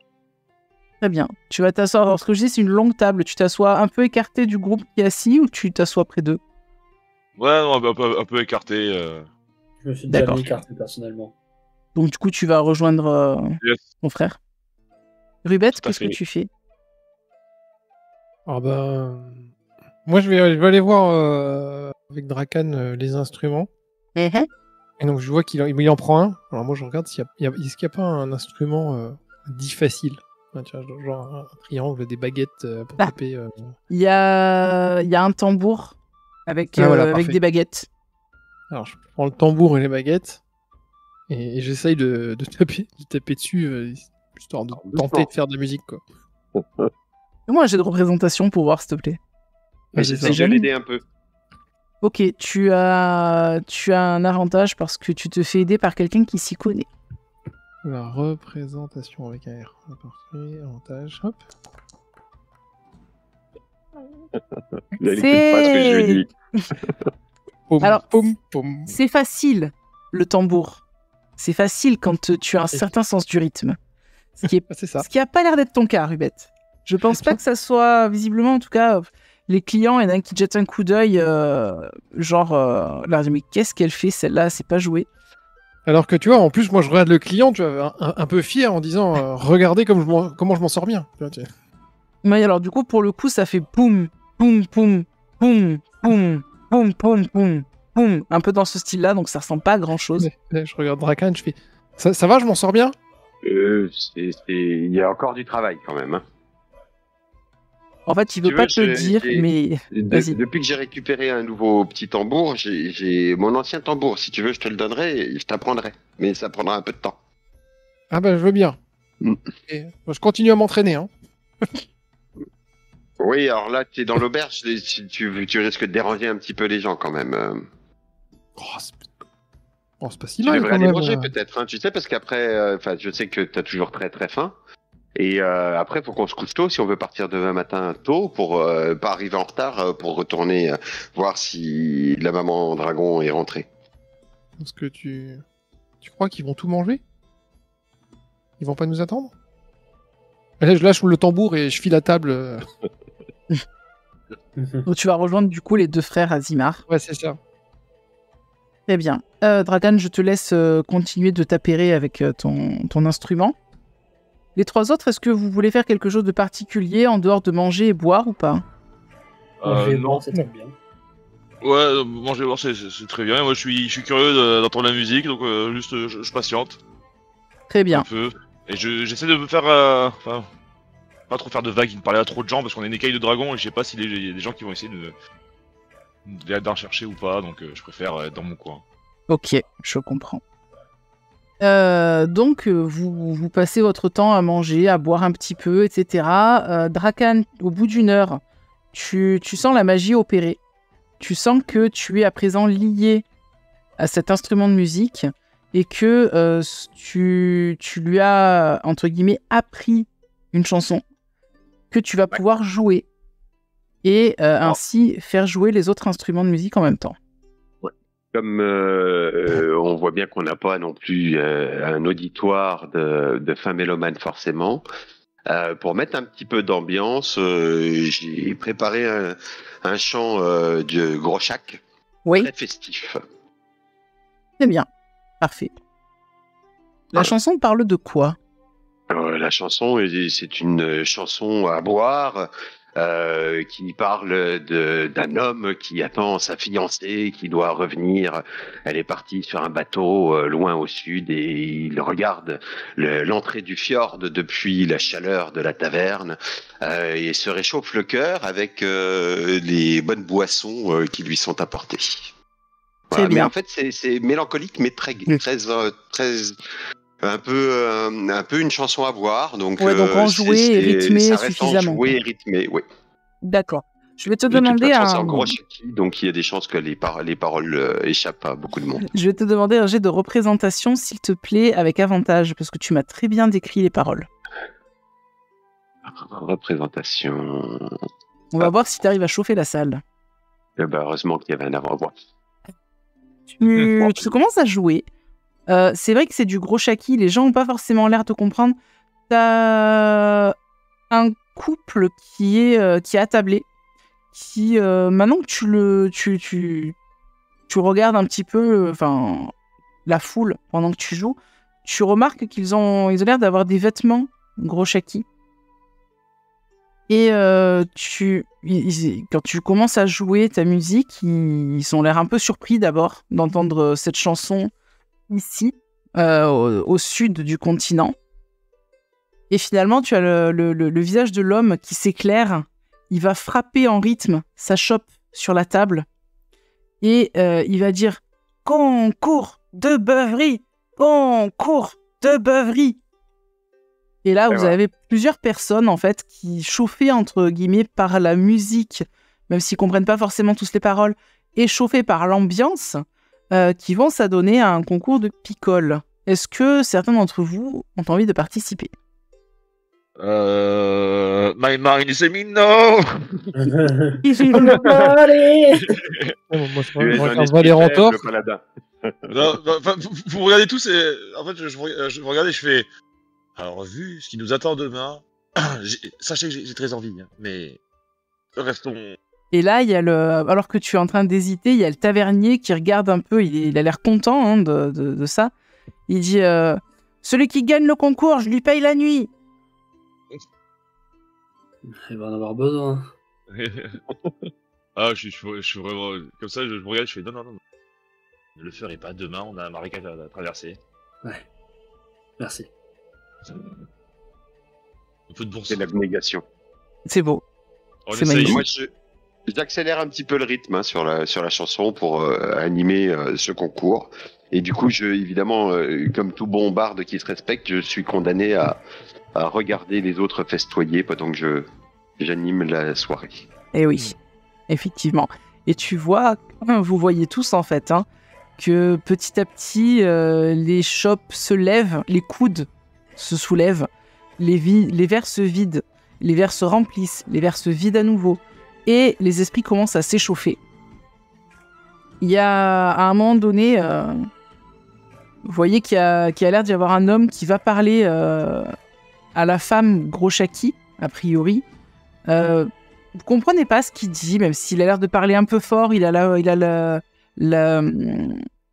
Très bien. Tu vas t'asseoir. Alors, ce que je dis, c'est une longue table. Tu t'assois un peu écarté du groupe qui est assis ou tu t'assois près d'eux? Ouais, non, un peu écarté. Je me suis déjà écarté personnellement. Donc, du coup, tu vas rejoindre ton frère. Rubette, qu'est-ce que tu fais? Ah ben... Moi, je vais aller voir avec Drakan les instruments. Et donc, je vois qu'il en prend un. Alors, moi, je regarde est-ce qu'il n'y a pas un instrument dit facile. Genre un triangle, des baguettes pour taper. Il y a un tambour avec des baguettes. Alors, je prends le tambour et les baguettes et j'essaye de taper dessus, histoire de tenter de faire de la musique, quoi. Moi, j'ai de représentation pour voir, s'il te plaît. J'essaie de l'aider un peu. Ok, tu as un avantage parce que tu te fais aider par quelqu'un qui s'y connaît. La représentation avec un R. Parfait, avantage, hop. Il n'écoute pas ce que je lui dis. Alors, c'est facile, le tambour. C'est facile quand tu as un certain sens du rythme. Ce qui n'a pas l'air d'être ton cas, Rubette. Je pense pas que ça soit, visiblement, en tout cas, les clients, il y en a un qui jette un coup d'œil, mais qu'est-ce qu'elle fait, celle-là, c'est pas joué. Alors que tu vois, en plus, moi je regarde le client, tu vois, un peu fier en disant regardez comment je m'en sors bien. Mais alors, du coup, pour le coup, ça fait poum, poum, poum, poum, poum, poum, poum, poum, poum, un peu dans ce style-là, donc ça ressemble pas à grand-chose. Là, je regarde Drakan, je fais ça va, je m'en sors bien? Il y a encore du travail quand même. Hein. En fait, il veut pas te le dire, mais vas-y. Depuis que j'ai récupéré un nouveau petit tambour, j'ai mon ancien tambour. Si tu veux, je te le donnerai et je t'apprendrai. Mais ça prendra un peu de temps. Ah bah, je veux bien. Et, je continue à m'entraîner. Hein. Oui, alors là, tu es dans l'auberge. Tu risques de déranger un petit peu les gens quand même. C'est pas si Tu mal devrais quand aller même. manger peut-être, hein. Tu sais, parce qu'après, je sais que t'as toujours très très faim. Et après, faut qu'on se couche tôt si on veut partir demain matin tôt pour pas arriver en retard pour retourner voir si la maman dragon est rentrée. Est-ce que tu crois qu'ils vont tout manger? Ils vont pas nous attendre? Et là, je lâche le tambour et je file la table. Donc tu vas rejoindre du coup les 2 frères Azimar. Ouais, c'est ça. Très bien. Dragan, je te laisse continuer de t'appairer avec ton instrument. Les 3 autres, est-ce que vous voulez faire quelque chose de particulier en dehors de manger et boire ou pas? Manger et non. boire, c'est très bien. Ouais, manger et boire, c'est très bien. Moi, je suis curieux d'entendre la musique, donc juste, je patiente Très un bien. peu. Et j'essaie de me faire... pas trop faire de vagues, parler à trop de gens, parce qu'on est une écaille de dragon, et je sais pas s'il y a des gens qui vont essayer d'en chercher ou pas, donc je préfère être dans mon coin. Ok, je comprends. Donc, vous passez votre temps à manger, à boire un petit peu, etc. Drakan, au bout d'une heure, tu sens la magie opérer. Tu sens que tu es à présent lié à cet instrument de musique et que tu lui as, entre guillemets, appris une chanson que tu vas pouvoir jouer et ainsi faire jouer les autres instruments de musique en même temps. Comme on voit bien qu'on n'a pas non plus un auditoire de fins mélomanes forcément, pour mettre un petit peu d'ambiance, j'ai préparé un chant de Groschak, Oui, très festif. très bien. Parfait. La chanson parle de quoi? La chanson, c'est une chanson à boire qui parle d'un homme qui attend sa fiancée, qui doit revenir. Elle est partie sur un bateau loin au sud et il regarde l'entrée du fjord depuis la chaleur de la taverne et se réchauffe le cœur avec les bonnes boissons qui lui sont apportées. Très bien. Mais en fait, c'est mélancolique, mais très un peu une chanson à boire, donc enjouée et rythmée ça reste suffisamment. enjoué et rythmé, oui. D'accord. Je vais te De toute demander façon, c'est en Groschaki, donc il y a des chances que les paroles échappent à beaucoup de monde. Je vais te demander un jet de représentation, s'il te plaît, avec avantage, parce que tu m'as très bien décrit les paroles. Représentation. On va voir si tu arrives à chauffer la salle. Heureusement qu'il y avait un avant-voix. Tu commences à jouer. C'est vrai que c'est du Groschaki, les gens n'ont pas forcément l'air de comprendre. T'as un couple qui est attablé, qui maintenant que tu regardes un petit peu la foule pendant que tu joues, tu remarques qu'ils ont l'air d'avoir des vêtements Groschaki. Et quand tu commences à jouer ta musique, ils ont l'air un peu surpris d'abord d'entendre cette chanson ici, au sud du continent. Et finalement, tu as le visage de l'homme qui s'éclaire. Il va frapper en rythme sa chope sur la table. Et il va dire « Concours de beuverie! Concours de beuverie !» Et là, vous avez plusieurs personnes, en fait, qui, chauffées, entre guillemets, par la musique, même s'ils ne comprennent pas forcément tous les paroles, et chauffées par l'ambiance, qui vont s'adonner à un concours de picole. Est-ce que certains d'entre vous ont envie de participer? My mind is a minnow. Moi, je vois les rentorts. Vous regardez tous et en fait je vous regarde et je fais. Alors vu ce qui nous attend demain, sachez que j'ai très envie, hein, mais restons. Et là, alors que tu es en train d'hésiter, il y a le tavernier qui regarde un peu, il a l'air content hein, de ça. Il dit celui qui gagne le concours, je lui paye la nuit. Il va en avoir besoin. Ah, je suis vraiment comme ça, je me regarde, je fais non. Ne le ferai pas, demain on a un marécage à traverser. Ouais. Merci. Un peu de bon sens. C'est l'abnégation. C'est beau. C'est magnifique. Moi, j'accélère un petit peu le rythme hein, sur la chanson pour animer ce concours. Et du coup, évidemment, comme tout bon barde qui se respecte, je suis condamné à regarder les autres festoyer pendant que j'anime la soirée. Eh oui, effectivement. Et tu vois, vous voyez tous en fait, hein, que petit à petit, les chopes se lèvent, les coudes se soulèvent, les verres se vident, les verres se remplissent, les verres se vident à nouveau, et les esprits commencent à s'échauffer. Il y a, à un moment donné, vous voyez qu'il y a l'air d'y avoir un homme qui va parler à la femme Groshaki, a priori. Vous comprenez pas ce qu'il dit, même s'il a l'air de parler un peu fort, il a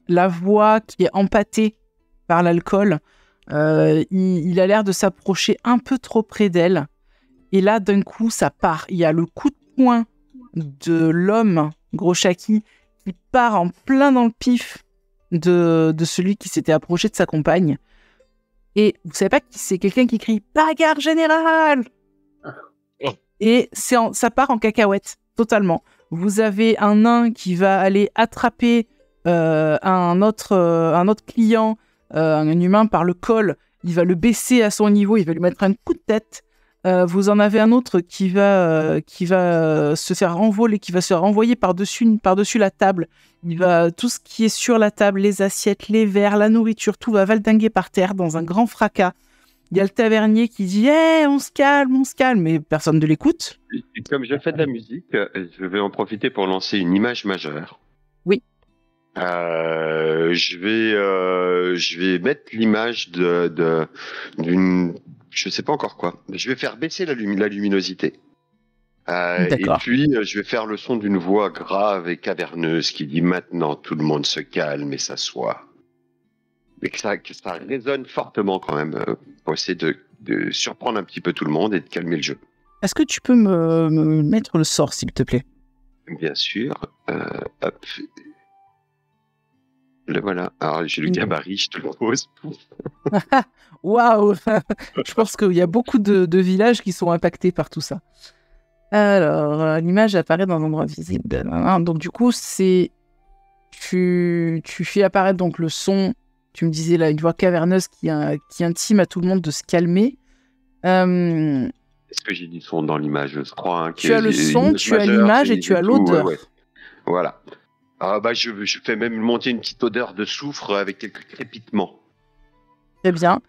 la voix qui est empâtée par l'alcool. Il a l'air de s'approcher un peu trop près d'elle. Et là, d'un coup, ça part. Il y a le coup de poing de l'homme Groshaki qui part en plein dans le pif de celui qui s'était approché de sa compagne. Et vous savez pas qui c'est, quelqu'un qui crie « Bagarre générale !» Et ça part en cacahuète, totalement. Vous avez un nain qui va aller attraper un autre client, un humain, par le col. Il va le baisser à son niveau, il va lui mettre un coup de tête. Vous en avez un autre qui va se faire renvoler, qui va se renvoyer par-dessus la table. Tout ce qui est sur la table, les assiettes, les verres, la nourriture, tout va valdinguer par terre dans un grand fracas. Il y a le tavernier qui dit hey, on se calme, mais personne ne l'écoute. Et comme je fais de la musique, je vais en profiter pour lancer une image majeure. Oui. Je vais mettre l'image d'une, je sais pas encore quoi. Je vais faire baisser la luminosité. Et puis je vais faire le son d'une voix grave et caverneuse qui dit maintenant tout le monde se calme et s'assoit. Mais que ça résonne fortement quand même pour essayer de surprendre un petit peu tout le monde et de calmer le jeu. Est-ce que tu peux me mettre le sort, s'il te plaît? Bien sûr. Hop. Le voilà. Alors, j'ai le gabarit, je te le pose. Waouh. Je pense qu'il y a beaucoup de villages qui sont impactés par tout ça. Alors, l'image apparaît dans un endroit visible. Donc, du coup, tu fais apparaître donc le son. Tu me disais là, une voix caverneuse qui intime à tout le monde de se calmer. Est-ce que j'ai du son dans l'image, je crois tu as le son, tu as l'image et tu as l'odeur. Ouais. Voilà. Je fais même monter une petite odeur de soufre avec quelques crépitements. Très bien.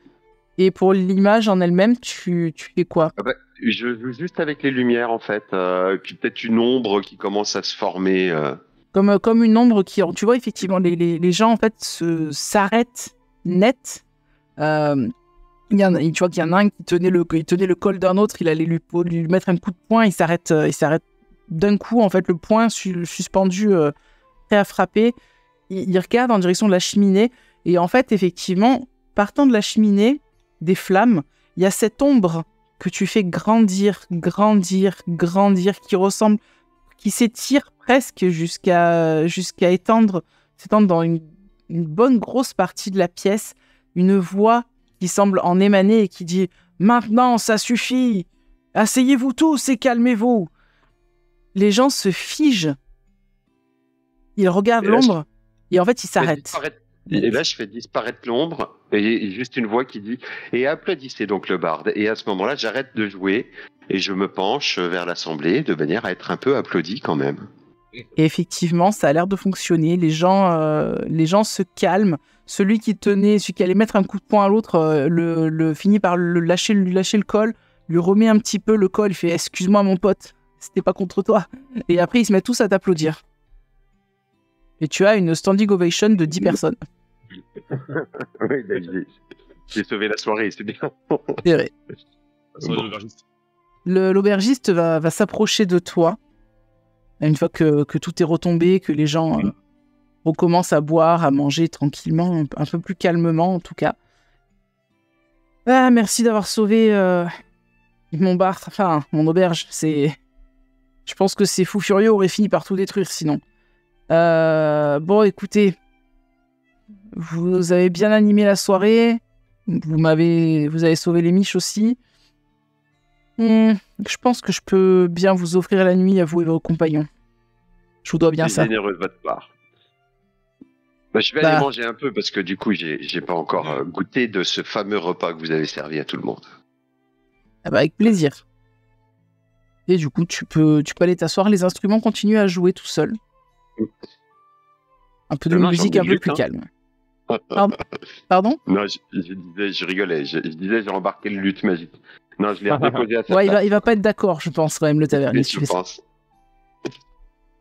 Et pour l'image en elle-même, tu fais quoi? Je joue juste avec les lumières en fait. Puis peut-être une ombre qui commence à se former. Comme une ombre qui... Tu vois, effectivement, les gens, en fait, s'arrêtent net. Tu vois qu'il y en a un qui tenait le col d'un autre, il allait lui mettre un coup de poing, il s'arrête d'un coup, en fait, le poing suspendu, prêt à frapper. Il regarde en direction de la cheminée, et en fait, effectivement, partant de la cheminée, des flammes, il y a cette ombre que tu fais grandir, qui s'étire presque jusqu'à s'étendre dans une bonne grosse partie de la pièce, une voix qui semble en émaner et qui dit « Maintenant, ça suffit! Asseyez-vous tous et calmez-vous !» Les gens se figent. Ils regardent l'ombre et en fait, ils s'arrêtent. Et là, je fais disparaître l'ombre et juste une voix qui dit « Et applaudissez donc le barde !» Et à ce moment-là, j'arrête de jouer et je me penche vers l'assemblée de manière à être un peu applaudi quand même. Et effectivement, ça a l'air de fonctionner. Les gens se calment. Celui qui allait mettre un coup de poing à l'autre, finit par lui lâcher le col, lui remet un petit peu le col, il fait « Excuse-moi mon pote, c'était pas contre toi ». Et après, ils se mettent tous à t'applaudir. Et tu as une standing ovation de 10 personnes. Oui, j'ai sauvé la soirée, c'est bien. C'est vrai. L'aubergiste va s'approcher de toi. Une fois que tout est retombé, que les gens recommencent à boire, à manger tranquillement, un peu plus calmement en tout cas. Ah, merci d'avoir sauvé mon bar, enfin mon auberge. Je pense que ces fous furieux auraient fini par tout détruire sinon. Bon, écoutez, vous avez bien animé la soirée. Vous avez sauvé les miches aussi. Je pense que je peux bien vous offrir la nuit à vous et vos compagnons. Je vous dois bien ça. C'est généreux de votre part. Je vais aller manger un peu parce que du coup, j'ai pas encore goûté de ce fameux repas que vous avez servi à tout le monde. Avec plaisir. Et du coup, tu peux aller t'asseoir. Les instruments continuent à jouer tout seuls. Un peu de Non, musique j'en un peu lutte, plus hein. calme. Pardon? Non, je rigolais. Je disais, j'ai embarqué le luth magique. Non, je l'ai redéposé à sa Ouais, place. il va pas être d'accord, je pense, quand même, le tavernier, si tu Je fais ça. pense.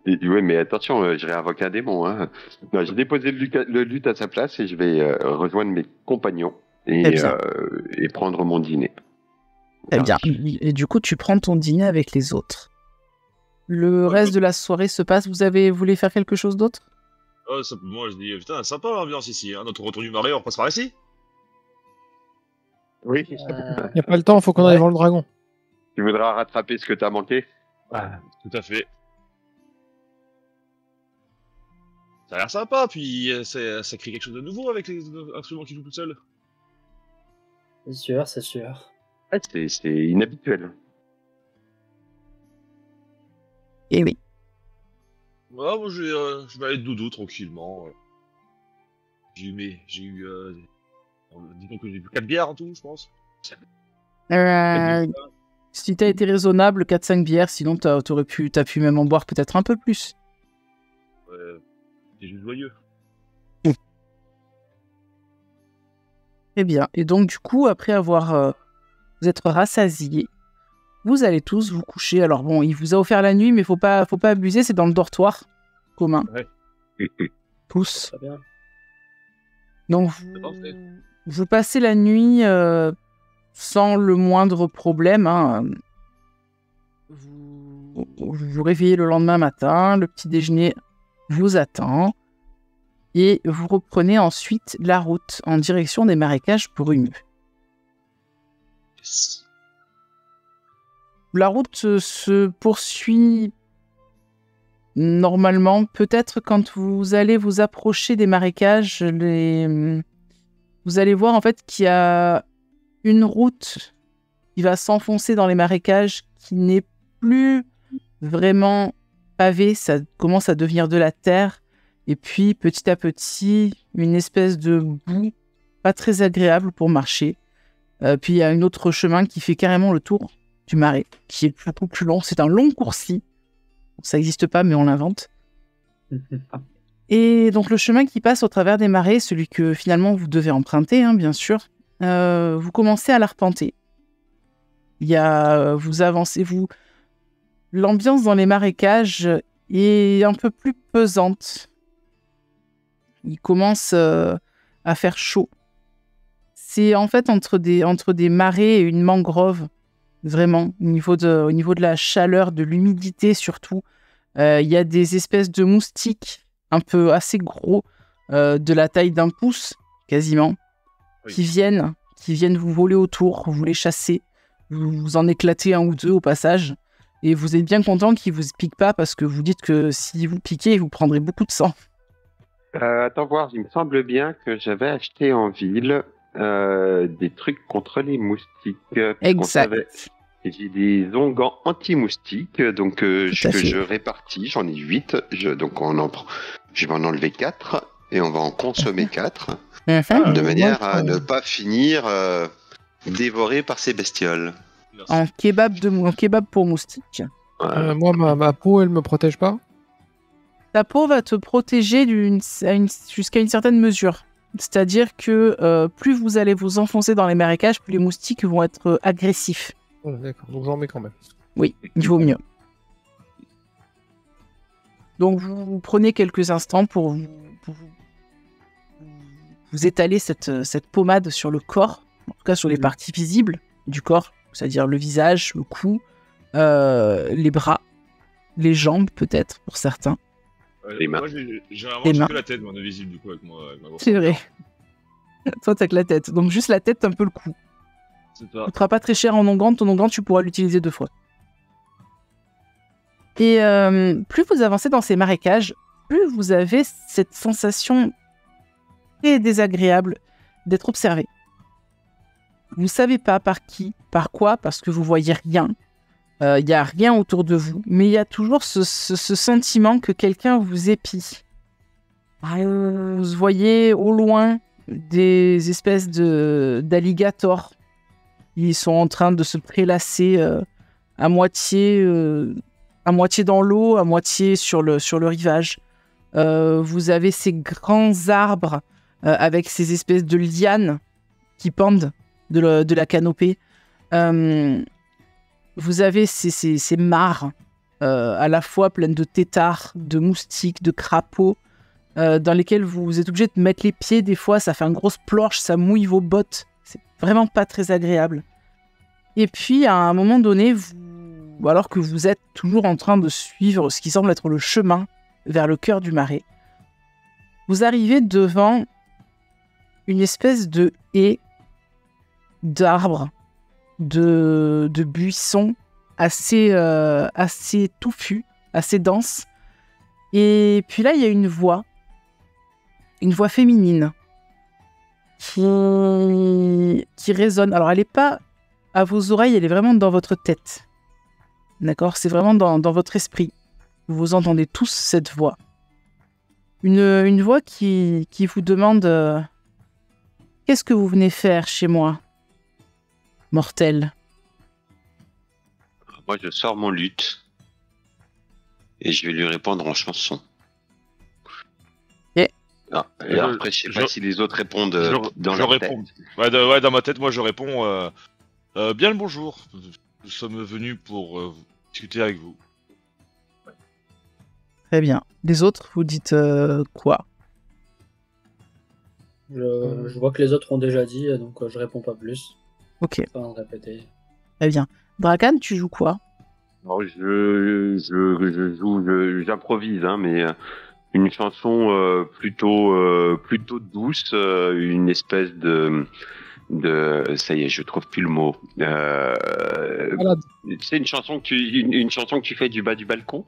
Oui, mais attention, je réinvoque un démon. Hein. Non, j'ai déposé le luth à sa place et je vais rejoindre mes compagnons Très bien. et prendre mon dîner. Très bien. Et du coup, tu prends ton dîner avec les autres. Le reste de la soirée se passe. Vous voulez faire quelque chose d'autre? Moi, je dis, putain, sympa l'ambiance ici. Hein. Notre retour du marais, on passe par ici. Oui. Il n'y a pas le temps, faut qu'on aille voir le dragon. Tu voudras rattraper ce que t'as manqué? Tout à fait. Ça a l'air sympa, puis ça crée quelque chose de nouveau avec les instruments qui jouent tout seuls. C'est sûr. Ouais, c'est inhabituel. Eh oui. Ouais, moi, je vais aller de dodo tranquillement. Disons que j'ai bu 4 bières en tout, je pense. Si t'as été raisonnable, 4-5 bières, sinon t'as pu même en boire peut-être un peu plus. C'est juste joyeux. Très bien. Et donc, du coup, après avoir vous êtes rassasiés, vous allez tous vous coucher. Alors bon, il vous a offert la nuit, mais faut pas abuser, c'est dans le dortoir commun. Ouais. Tous. Très bien. Donc, C'est parfait. vous passez la nuit sans le moindre problème. Hein. Vous vous réveillez le lendemain matin, le petit déjeuner vous attend, et vous reprenez ensuite la route en direction des marécages brumeux. Yes. La route se poursuit normalement. Peut-être quand vous allez vous approcher des marécages, vous allez voir en fait qu'il y a une route qui va s'enfoncer dans les marécages qui n'est plus vraiment pavée. Ça commence à devenir de la terre. Et puis petit à petit, une espèce de boue pas très agréable pour marcher. Puis il y a un autre chemin qui fait carrément le tour du marais, qui est beaucoup plus long. C'est un long coursier. Ça n'existe pas, mais on l'invente. Et donc le chemin qui passe au travers des marais, celui que finalement vous devez emprunter, hein, bien sûr, vous commencez à l'arpenter. Vous avancez, l'ambiance dans les marécages est un peu plus pesante. Il commence à faire chaud. C'est en fait entre des marais et une mangrove, vraiment, au niveau de la chaleur, de l'humidité surtout. Il y a des espèces de moustiques un peu assez gros, de la taille d'un pouce, quasiment, Oui. qui viennent vous voler autour, vous les chassez, vous en éclatez un ou deux au passage, et vous êtes bien content qu'ils vous piquent pas, parce que vous dites que si vous piquez, vous prendrez beaucoup de sang. Attends voir, il me semble bien que j'avais acheté en ville des trucs contre les moustiques. Exact. J'ai des onguents anti-moustiques, donc que fait. je répartis, j'en ai 8, donc je vais en enlever 4 et on va en consommer 4, de manière à ne pas finir dévoré par ces bestioles. Merci. En kebab pour moustiques. Moi, ma peau, elle me protège pas. Ta peau va te protéger jusqu'à une certaine mesure. C'est-à-dire que plus vous allez vous enfoncer dans les marécages, plus les moustiques vont être agressifs. Oh, d'accord, donc j'en mets quand même. Oui, il vaut mieux. Donc vous prenez quelques instants pour vous étaler cette pommade sur le corps, en tout cas sur les parties visibles du corps, c'est-à-dire le visage, le cou, les bras, les jambes peut-être pour certains. Les mains. Moi, généralement, Les j'ai mains. que la tête, mon invisible, du coup, avec ma grosse C'est armure. vrai. Toi t'as que la tête, donc juste la tête, un peu le cou. C'est Ça ça. coûtera pas très cher en onguent, ton onguent tu pourras l'utiliser 2 fois. Et plus vous avancez dans ces marécages, plus vous avez cette sensation très désagréable d'être observé. Vous ne savez pas par qui, par quoi, parce que vous voyez rien. Il n'y a rien autour de vous, mais il y a toujours ce sentiment que quelqu'un vous épie. Vous voyez au loin des espèces d'alligators. Ils sont en train de se prélasser à moitié dans l'eau, à moitié sur le rivage. Vous avez ces grands arbres avec ces espèces de lianes qui pendent de la canopée. Vous avez ces mares à la fois pleines de têtards, de moustiques, de crapauds, dans lesquels vous êtes obligé de mettre les pieds. Des fois, ça fait une grosse planche, ça mouille vos bottes. C'est vraiment pas très agréable. Et puis, à un moment donné, alors que vous êtes toujours en train de suivre ce qui semble être le chemin vers le cœur du marais, vous arrivez devant une espèce de haie d'arbres, de buissons assez touffus, assez denses. Et puis là, il y a une voix féminine qui résonne. Alors, elle n'est pas à vos oreilles, elle est vraiment dans votre tête. D'accord ? C'est vraiment dans votre esprit. Vous entendez tous cette voix. Une voix qui vous demande qu'est-ce que vous venez faire chez moi, mortel ? Moi, je sors mon luth et je vais lui répondre en chanson. Et après, je sais pas si les autres répondent dans leur réponds. tête. Ouais, dans ma tête, moi, je réponds bien le bonjour. Nous sommes venus pour discuter avec vous. Très bien. Les autres, vous dites quoi ? Je vois que les autres ont déjà dit, donc je réponds pas plus. Ok. Pas en répéter. Très bien. Drakan, tu joues quoi ? Alors, j'improvise, hein, mais une chanson plutôt douce, une espèce de, ça y est, je trouve plus le mot. C'est une chanson que tu fais du bas du balcon.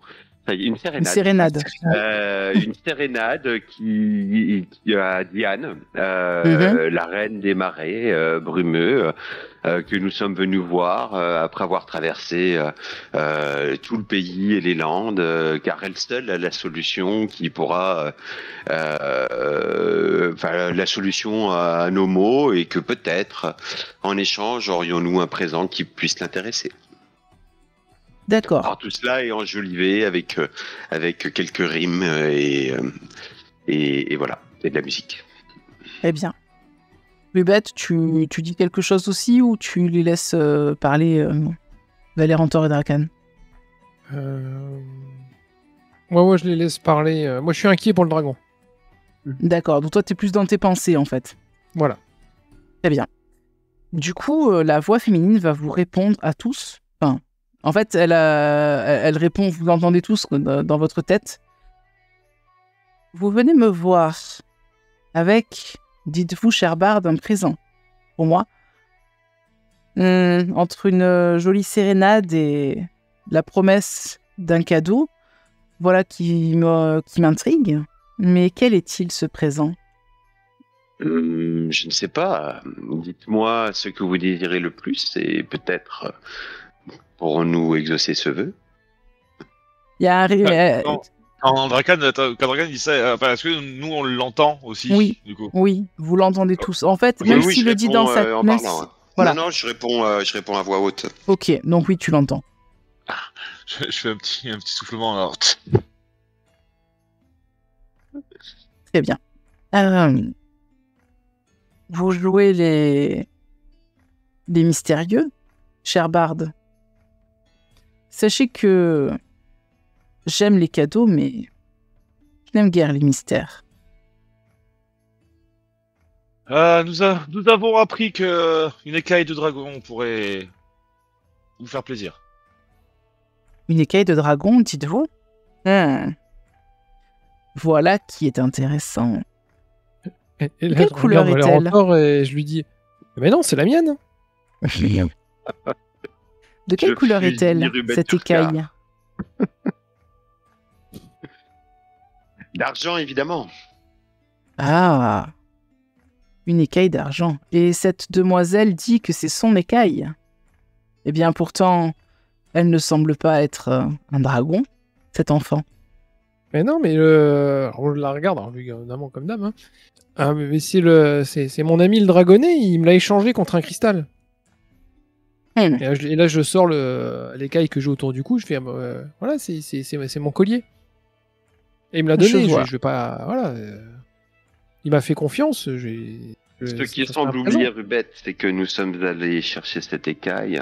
Une sérénade. Une sérénade. Une sérénade qui a Diane, la reine des marais brumeux, que nous sommes venus voir après avoir traversé tout le pays et les Landes, car elle seule a la solution qui pourra, la solution à nos maux, et que peut-être, en échange, aurions-nous un présent qui puisse l'intéresser. D'accord. Alors tout cela est enjolivé avec quelques rimes et voilà, et de la musique. Très bien. Rubette, tu dis quelque chose aussi ou tu les laisses parler Valérantor et Drakan ? Moi, je les laisse parler. Moi, je suis inquiet pour le dragon. D'accord, donc toi, t'es plus dans tes pensées, en fait. Voilà. Très bien. Du coup, la voix féminine va vous répondre à tous. Enfin, en fait, elle répond, vous l'entendez tous dans votre tête. Vous venez me voir avec, dites-vous, cher barde, un présent pour moi. Entre une jolie sérénade et la promesse d'un cadeau, voilà qui m'intrigue. Mais quel est-il, ce présent ? Je ne sais pas. Dites-moi ce que vous désirez le plus et peut-être pourrons-nous exaucer ce vœu. Il y a Quand Drakan dit ça, est-ce que nous on l'entend aussi ? Oui. Du coup. Oui, vous l'entendez tous. En fait, même s'il le dit dans sa tête. Voilà. Non, je réponds à voix haute. Ok, donc oui, tu l'entends. Je fais un petit soufflement alors. Très bien. Vous jouez les mystérieux, cher barde. Sachez que j'aime les cadeaux, mais je n'aime guère les mystères. Nous avons appris que une écaille de dragon pourrait vous faire plaisir. Une écaille de dragon, dites-vous ? Voilà qui est intéressant. Et là, quelle couleur est-elle ? Et je lui dis, mais non, c'est la mienne. De quelle couleur est-elle, cette écaille ? D'argent, évidemment. Ah, une écaille d'argent. Et cette demoiselle dit que c'est son écaille. Eh bien, pourtant, elle ne semble pas être un dragon, cet enfant. Mais non, mais alors, je la regarde, alors, évidemment comme dame. Hein. Ah, mais c'est mon ami le dragonnet, il me l'a échangé contre un cristal. Et là, je sors l'écaille que j'ai autour du cou, je fais voilà, c'est mon collier. Et il me l'a donné, je vais pas... Voilà. Il m'a fait confiance. Ce qui semble oublier, Rubette, c'est que nous sommes allés chercher cette écaille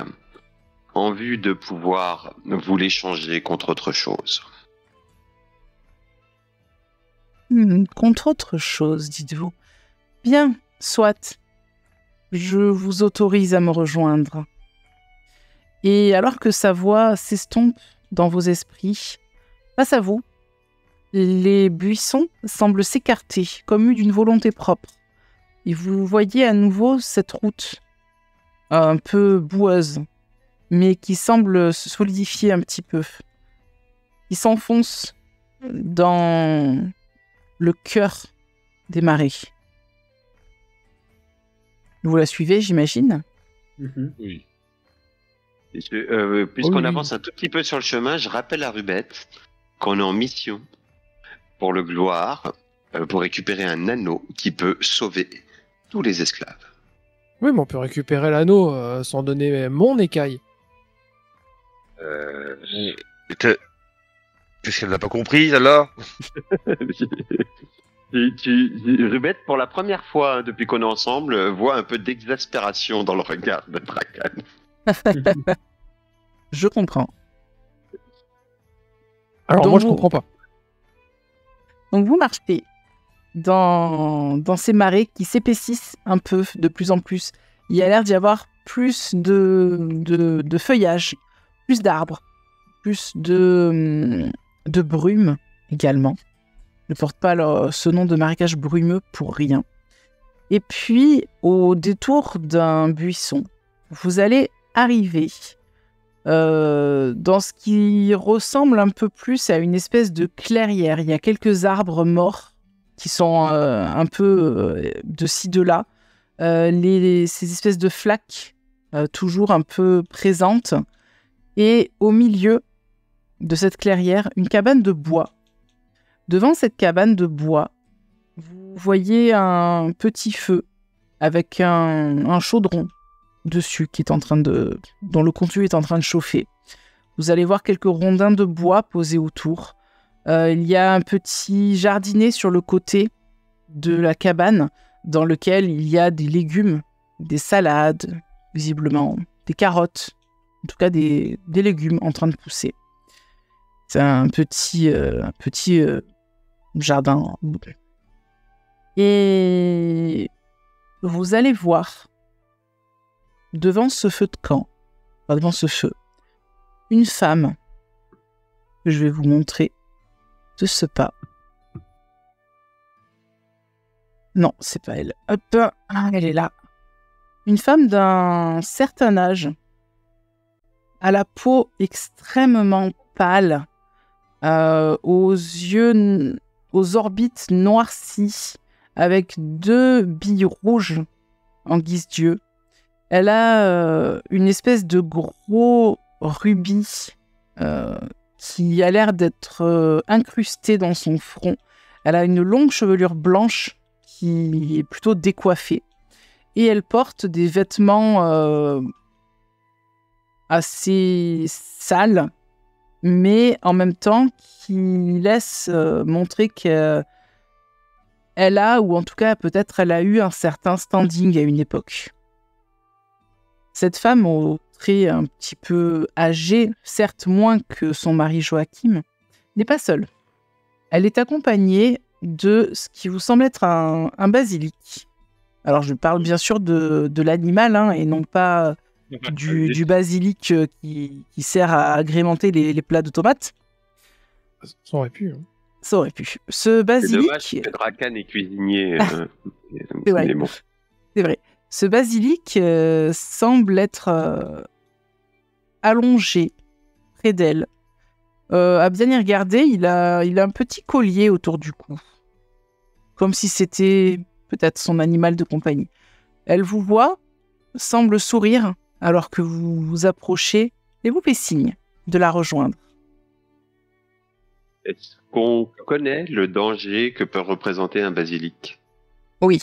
en vue de pouvoir vous l'échanger contre autre chose. Contre autre chose, dites-vous. Bien, soit. Je vous autorise à me rejoindre. Et alors que sa voix s'estompe dans vos esprits, face à vous, les buissons semblent s'écarter, comme d'une volonté propre. Et vous voyez à nouveau cette route, un peu boueuse, mais qui semble se solidifier un petit peu. Qui s'enfonce dans le cœur des marais. Vous la suivez, j'imagine ? Oui. Puisqu'on avance un tout petit peu sur le chemin, je rappelle à Rubette qu'on est en mission pour le gloire, pour récupérer un anneau qui peut sauver tous les esclaves. Oui, mais on peut récupérer l'anneau sans donner mon écaille. Qu'est-ce qu'elle n'a pas compris, celle-là? Rubette, pour la première fois depuis qu'on est ensemble, voit un peu d'exaspération dans le regard de Drakan. Je comprends. Alors Donc moi, je comprends pas. Donc vous marchez dans ces marais qui s'épaississent un peu de plus en plus. Il y a l'air d'y avoir plus de feuillage, plus d'arbres, plus de brume également. Ne porte pas ce nom de marécage brumeux pour rien. Et puis, au détour d'un buisson, vous allez arriver dans ce qui ressemble un peu plus à une espèce de clairière. Il y a quelques arbres morts qui sont un peu de ci, de là. Ces espèces de flaques toujours un peu présentes. Et au milieu de cette clairière, une cabane de bois. Devant cette cabane de bois, vous voyez un petit feu avec un chaudron dessus dont le contenu est en train de chauffer. Vous allez voir quelques rondins de bois posés autour. Il y a un petit jardinet sur le côté de la cabane dans lequel il y a des légumes, des salades, visiblement, des carottes, en tout cas des légumes en train de pousser. C'est un petit jardin. Et vous allez voir devant ce feu de camp, devant ce feu, une femme que je vais vous montrer de ce pas. Non, c'est pas elle. Hop, elle est là. Une femme d'un certain âge, à la peau extrêmement pâle, aux yeux, aux orbites noircies, avec 2 billes rouges en guise d'yeux. Elle a une espèce de gros rubis qui a l'air d'être incrusté dans son front. Elle a une longue chevelure blanche qui est plutôt décoiffée. Et elle porte des vêtements assez sales, mais en même temps qui laissent montrer qu'elle a, ou en tout cas peut-être elle a eu un certain standing à une époque. Cette femme au trait un petit peu âgé, certes moins que son mari Joachim, n'est pas seule. Elle est accompagnée de ce qui vous semble être un basilic. Alors je parle bien sûr de l'animal et non pas du basilic qui sert à agrémenter les plats de tomates. Ça aurait pu. Ça aurait pu. Ce basilic... C'est dommage que Drakan est cuisinier. C'est vrai. Bon. C'est vrai. Ce basilic semble être allongé près d'elle. À bien y regarder, il a un petit collier autour du cou. Comme si c'était peut-être son animal de compagnie. Elle vous voit, semble sourire, alors que vous vous approchez et vous fait signe de la rejoindre. Est-ce qu'on connaît le danger que peut représenter un basilic? Oui.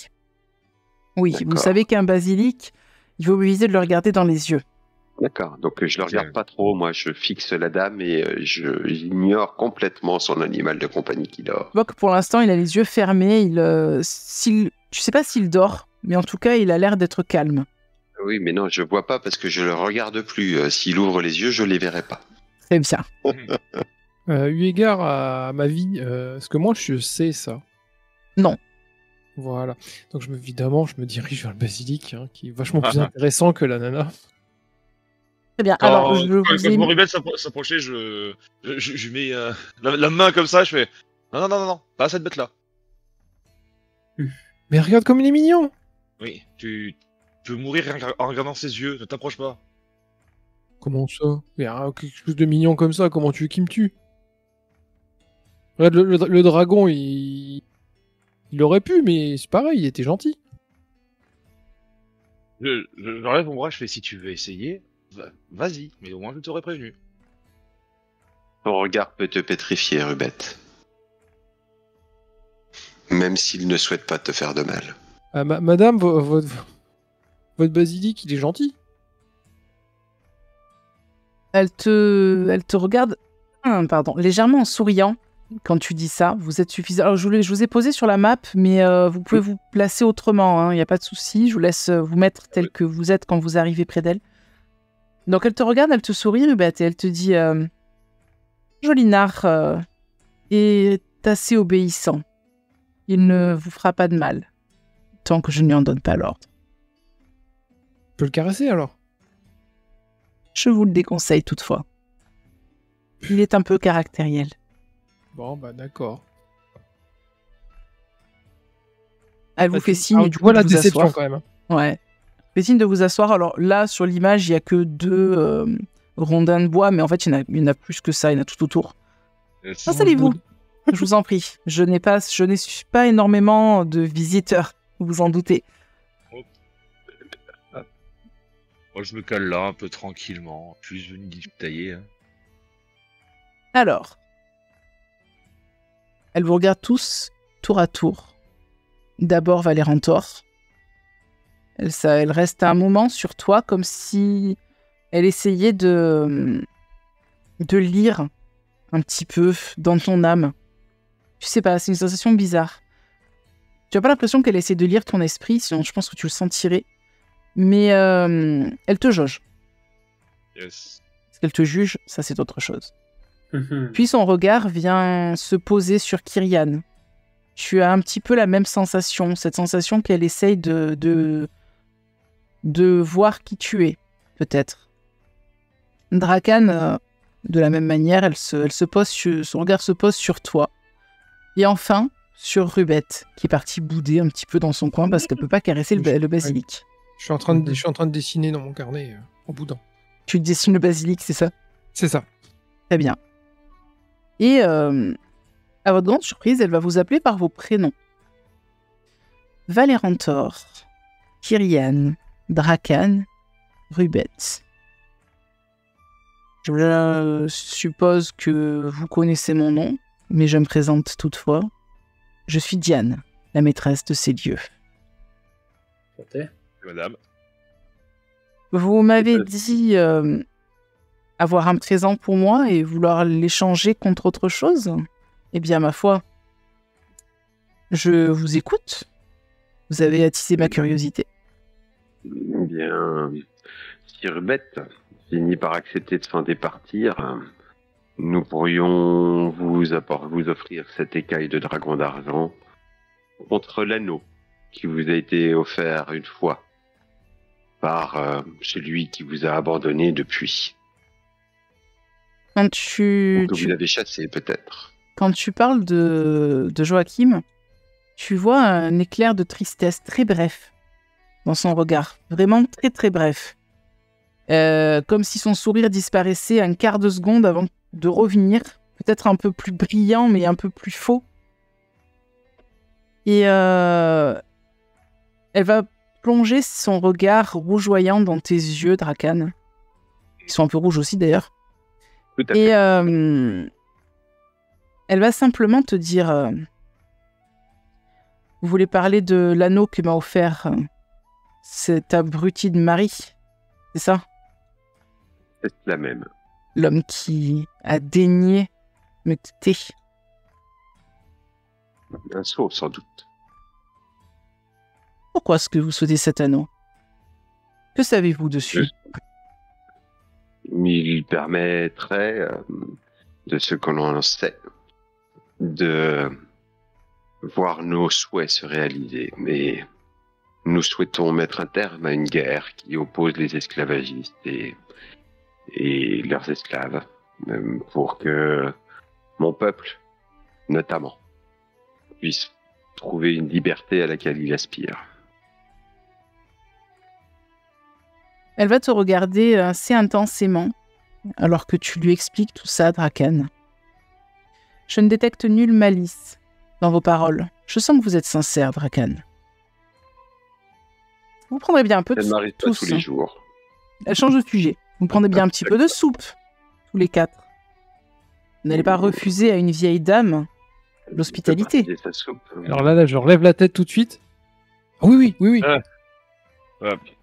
Oui, D'accord. vous savez qu'un basilic, il faut éviter de le regarder dans les yeux. D'accord, donc je le regarde pas trop, moi je fixe la dame et j'ignore complètement son animal de compagnie qui dort. Tu vois que pour l'instant, il a les yeux fermés. Tu sais pas s'il dort, mais en tout cas, il a l'air d'être calme. Oui, mais non, je vois pas parce que je le regarde plus. S'il ouvre les yeux, je les verrai pas. Très bien. Eu égard à ma vie, est-ce que moi je sais ça? Non. Voilà. Donc évidemment, je me dirige vers le basilic, hein, qui est vachement plus intéressant que la nana. Très bien. Quand, Alors, quand je vois Rubens s'approcher, je mets la main comme ça, je fais non, pas cette bête-là. Mais regarde comme il est mignon! Oui, tu veux mourir en regardant ses yeux, ne t'approche pas. Comment ça? Mais quelque chose de mignon comme ça, comment tu veux qu'il me tue? Regarde, le dragon, il aurait pu, mais c'est pareil, il était gentil. J'enlève mon bras, je fais si tu veux essayer, vas-y, mais au moins je t'aurais prévenu. Ton regard peut te pétrifier, Rubette. Même s'il ne souhaite pas te faire de mal. Madame, votre basilic, il est gentil. elle te regarde, légèrement en souriant quand tu dis ça. Vous êtes suffisant. Alors, je vous ai posé sur la map, mais vous pouvez vous placer autrement. Il n'y a pas de souci. Je vous laisse vous mettre tel que vous êtes quand vous arrivez près d'elle. Donc, elle te regarde, elle te sourit, Rubette, et elle te dit Jolinard est assez obéissant. Il ne vous fera pas de mal, tant que je ne lui en donne pas l'ordre. Je peux le caresser alors? Je vous le déconseille toutefois. Il est un peu caractériel. Bon, bah d'accord. Elle vous fait signe alors, du coup voilà de la vous déception asseoir. quand même. Ouais. Fait signe de vous asseoir. Alors là, sur l'image, il n'y a que 2 rondins de bois, mais en fait, il y en a plus que ça, il y en a tout autour. Installez-vous. Je vous en prie. Je n'ai pas énormément de visiteurs, vous vous en doutez. Moi, je me cale là, un peu tranquillement. Je suis juste venu discutailler. Hein. Alors, elle vous regarde tous, tour à tour. D'abord Valérantor. Elle reste un moment sur toi, comme si elle essayait de lire un petit peu dans ton âme. Tu sais pas, c'est une sensation bizarre. Tu n'as pas l'impression qu'elle essaie de lire ton esprit, sinon je pense que tu le sentirais. Mais elle te jauge. Yes. Est-ce qu'elle te juge? Ça, c'est autre chose. Puis son regard vient se poser sur Kyrian. Tu as un petit peu la même sensation, cette sensation qu'elle essaye de voir qui tu es, peut-être. Drakan, de la même manière, son regard se pose sur toi. Et enfin, sur Rubette, qui est partie bouder un petit peu dans son coin parce qu'elle peut pas caresser le basilic. Je suis en train de dessiner dans mon carnet en boudin. Tu dessines le basilic, c'est ça? C'est ça. Très bien. Et à votre grande surprise, elle va vous appeler par vos prénoms. Valérantor, Kyrian, Drakan, Rubette. Je suppose que vous connaissez mon nom, mais je me présente toutefois. Je suis Diane, la maîtresse de ces lieux. Santé. Madame. Vous m'avez dit avoir un présent pour moi et vouloir l'échanger contre autre chose. Eh bien, ma foi, je vous écoute. Vous avez attisé ma curiosité. Bien, si Rubette finit par accepter de s'en départir, nous pourrions vous offrir cette écaille de dragon d'argent contre l'anneau qui vous a été offert une fois par celui qui vous a abandonné depuis. Quand que vous avez chassé, peut-être. Quand tu parles de Joachim, tu vois un éclair de tristesse très bref dans son regard. Vraiment très très bref. Comme si son sourire disparaissait un quart de seconde avant de revenir. Peut-être un peu plus brillant, mais un peu plus faux. Et elle va plonger son regard rougeoyant dans tes yeux, Drakan. Ils sont un peu rouges aussi, d'ailleurs. Tout à fait. Et elle va simplement te dire vous voulez parler de l'anneau que m'a offert cet abruti de mari, c'est ça? C'est la même. L'homme qui a daigné me quitter. Un sceau, sans doute. Pourquoi est-ce que vous souhaitez cet anneau? Que savez-vous dessus? Il permettrait, de ce que l'on sait, de voir nos souhaits se réaliser. Mais nous souhaitons mettre un terme à une guerre qui oppose les esclavagistes et leurs esclaves, pour que mon peuple, notamment, puisse trouver une liberté à laquelle il aspire. Elle va te regarder assez intensément, alors que tu lui expliques tout ça, Drakan. Je ne détecte nulle malice dans vos paroles. Je sens que vous êtes sincère, Drakan. Vous prendrez bien un peu de Ça ne soupe m'arrive pas tous. tous les jours. Elle change de sujet. Vous prendrez bien un petit peu de soupe, tous les quatre. Vous n'allez pas refuser à une vieille dame l'hospitalité. Il peut partager sa soupe. Alors là, je relève la tête tout de suite. Ah oui.